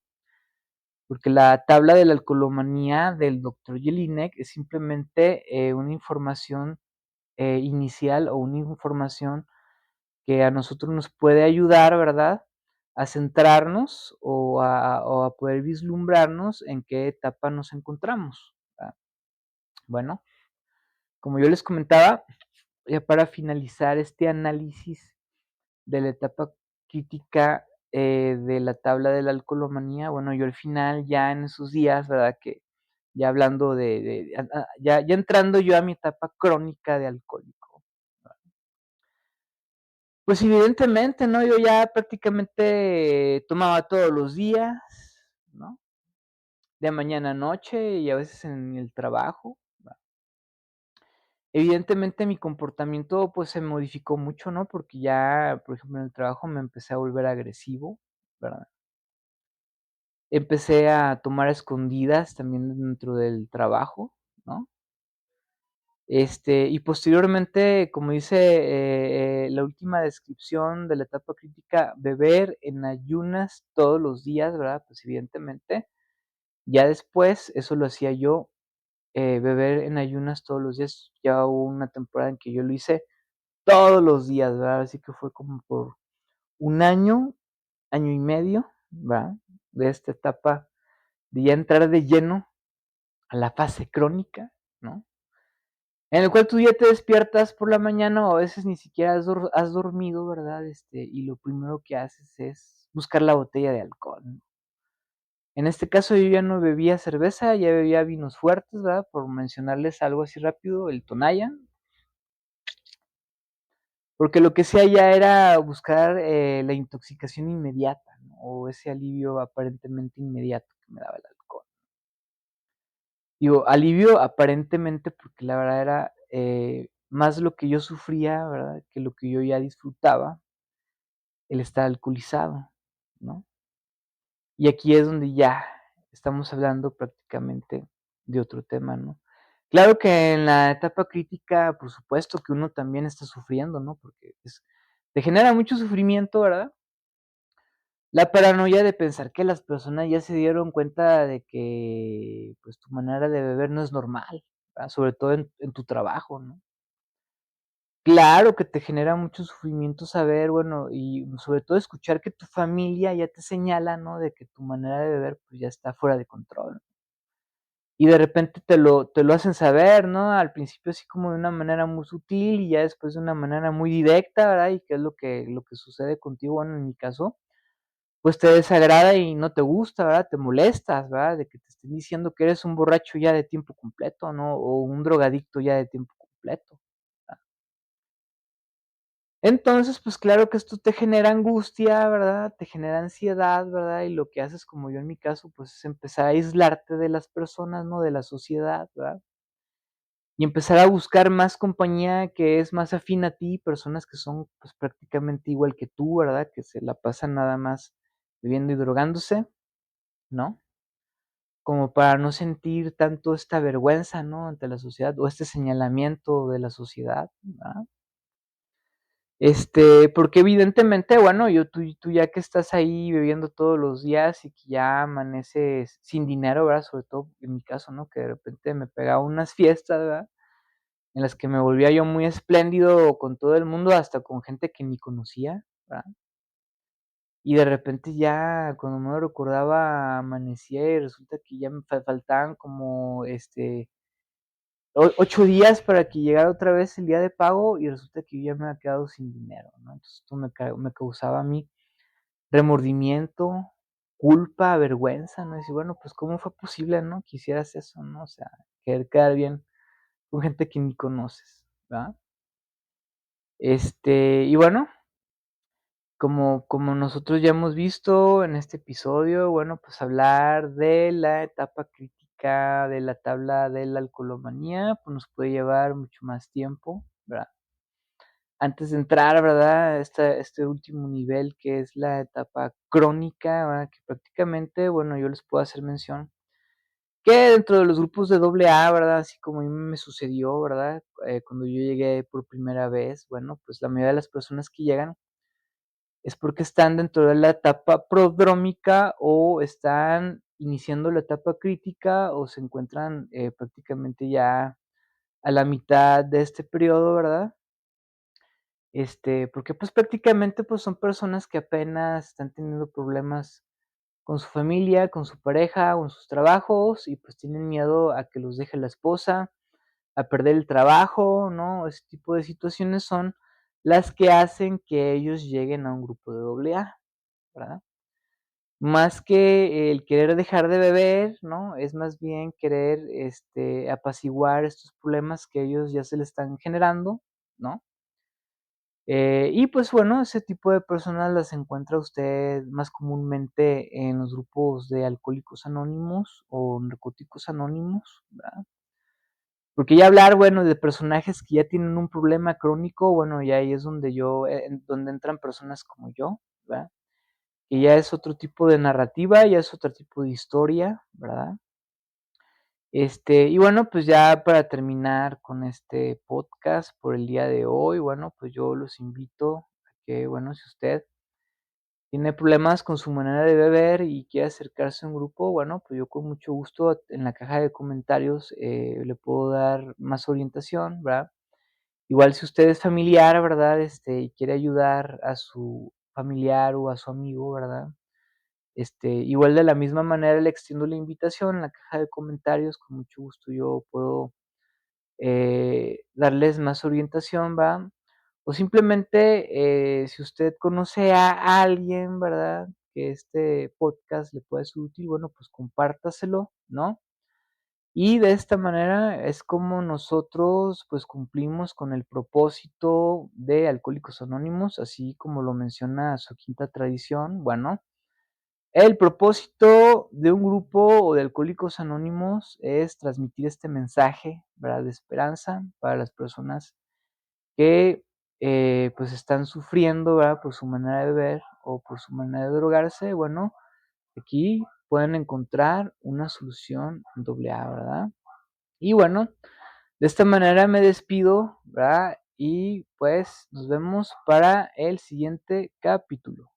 porque la tabla de la alcoholomanía del doctor Jelinek es simplemente una información inicial o una información que a nosotros nos puede ayudar, ¿verdad? A centrarnos o a poder vislumbrarnos en qué etapa nos encontramos, ¿verdad? Bueno, como yo les comentaba, ya para finalizar este análisis de la etapa crítica de la tabla de la alcoholomanía, bueno, yo al final ya en esos días, ¿verdad? Que ya hablando ya entrando yo a mi etapa crónica de alcohólico, pues evidentemente, ¿no? Yo ya prácticamente tomaba todos los días, ¿no? De mañana a noche y a veces en el trabajo, ¿va? Evidentemente mi comportamiento pues se modificó mucho, ¿no? Porque ya, por ejemplo, en el trabajo me empecé a volver agresivo, ¿verdad? Empecé a tomar a escondidas también dentro del trabajo, ¿no? Y posteriormente, como dice la última descripción de la etapa crítica, beber en ayunas todos los días, ¿verdad? Pues evidentemente, ya después, eso lo hacía yo, beber en ayunas todos los días. Ya hubo una temporada en que yo lo hice todos los días, ¿verdad? Así que fue como por un año, año y medio, ¿verdad? De esta etapa de ya entrar de lleno a la fase crónica, ¿no? En el cual tú ya te despiertas por la mañana o a veces ni siquiera has dormido, ¿verdad? Y lo primero que haces es buscar la botella de alcohol, ¿no? En este caso yo ya no bebía cerveza, ya bebía vinos fuertes, ¿verdad? Por mencionarles algo así rápido, el Tonayan, porque lo que hacía ya era buscar la intoxicación inmediata, ¿no? O ese alivio aparentemente inmediato que me daba el alcohol. Digo, alivio aparentemente porque la verdad era más lo que yo sufría, ¿verdad? Que lo que yo ya disfrutaba, el estar alcoholizado, ¿no? Y aquí es donde ya estamos hablando prácticamente de otro tema, ¿no? Claro que en la etapa crítica, por supuesto que uno también está sufriendo, ¿no? Porque, pues, te genera mucho sufrimiento, ¿verdad? La paranoia de pensar que las personas ya se dieron cuenta de que, pues, tu manera de beber no es normal, ¿verdad? Sobre todo en tu trabajo, ¿no? Claro que te genera mucho sufrimiento saber, bueno, y sobre todo escuchar que tu familia ya te señala, ¿no? De que tu manera de beber, pues, ya está fuera de control. Y de repente te lo hacen saber, ¿no? Al principio así como de una manera muy sutil y ya después de una manera muy directa, ¿verdad? Y qué es lo que sucede contigo, bueno, en mi caso, pues te desagrada y no te gusta, ¿verdad? Te molestas, ¿verdad? De que te estén diciendo que eres un borracho ya de tiempo completo, ¿no? O un drogadicto ya de tiempo completo. Entonces, pues claro que esto te genera angustia, ¿verdad? Te genera ansiedad, ¿verdad? Y lo que haces, como yo en mi caso, pues es empezar a aislarte de las personas, ¿no? De la sociedad, ¿verdad? Y empezar a buscar más compañía que es más afín a ti, personas que son, pues, prácticamente igual que tú, ¿verdad? Que se la pasan nada más bebiendo y drogándose, ¿no? Como para no sentir tanto esta vergüenza, ¿no? Ante la sociedad o este señalamiento de la sociedad, ¿verdad? Porque evidentemente, bueno, tú ya que estás ahí bebiendo todos los días y que ya amaneces sin dinero, ¿verdad? Sobre todo en mi caso, ¿no? Que de repente me pegaba unas fiestas, ¿verdad? En las que me volvía yo muy espléndido con todo el mundo, hasta con gente que ni conocía, ¿verdad? Y de repente ya cuando no lo recordaba amanecía y resulta que ya me faltaban como, 8 días para que llegara otra vez el día de pago y resulta que yo ya me había quedado sin dinero, ¿no? Entonces esto me causaba a mí remordimiento, culpa, vergüenza, ¿no? Decir, bueno, pues, ¿cómo fue posible, no? Que hicieras eso, ¿no? O sea, querer quedar bien con gente que ni conoces, ¿verdad? Y bueno, como nosotros ya hemos visto en este episodio, bueno, pues hablar de la etapa crítica de la tabla de la alcoholomanía, pues nos puede llevar mucho más tiempo, ¿verdad? Antes de entrar, ¿verdad? A este último nivel que es la etapa crónica, ¿verdad? Que prácticamente, bueno, yo les puedo hacer mención que dentro de los grupos de doble A, ¿verdad? Así como a mí me sucedió, ¿verdad? Cuando yo llegué por primera vez, bueno, pues la mayoría de las personas que llegan es porque están dentro de la etapa prodrómica o están iniciando la etapa crítica o se encuentran prácticamente ya a la mitad de este periodo, ¿verdad? Porque pues prácticamente pues son personas que apenas están teniendo problemas con su familia, con su pareja o en sus trabajos y pues tienen miedo a que los deje la esposa, a perder el trabajo, ¿no? Ese tipo de situaciones son las que hacen que ellos lleguen a un grupo de doble A, ¿verdad? Más que el querer dejar de beber, ¿no? Es más bien querer, apaciguar estos problemas que ellos ya se le están generando, ¿no? Y pues bueno, ese tipo de personas las encuentra usted más comúnmente en los grupos de Alcohólicos Anónimos o Narcóticos Anónimos, ¿verdad? Porque ya hablar, bueno, de personajes que ya tienen un problema crónico, bueno, ya ahí es donde donde entran personas como yo, ¿verdad? Que ya es otro tipo de narrativa, ya es otro tipo de historia, ¿verdad? Y bueno, pues ya para terminar con este podcast por el día de hoy, bueno, pues yo los invito a que, bueno, si usted tiene problemas con su manera de beber y quiere acercarse a un grupo, bueno, pues yo con mucho gusto en la caja de comentarios le puedo dar más orientación, ¿verdad? Igual si usted es familiar, ¿verdad? Y quiere ayudar a su familiar o a su amigo, ¿verdad? Igual de la misma manera le extiendo la invitación en la caja de comentarios, con mucho gusto yo puedo darles más orientación, ¿va? O simplemente, si usted conoce a alguien, ¿verdad? Que este podcast le puede ser útil, bueno, pues compártaselo, ¿no? Y de esta manera es como nosotros, pues cumplimos con el propósito de Alcohólicos Anónimos, así como lo menciona su quinta tradición. Bueno, el propósito de un grupo o de Alcohólicos Anónimos es transmitir este mensaje, ¿verdad? De esperanza para las personas que, pues, están sufriendo, ¿verdad? Por su manera de beber o por su manera de drogarse. Bueno, aquí pueden encontrar una solución doble A, ¿verdad? Y bueno, De esta manera me despido, ¿verdad? Y pues nos vemos para el siguiente capítulo.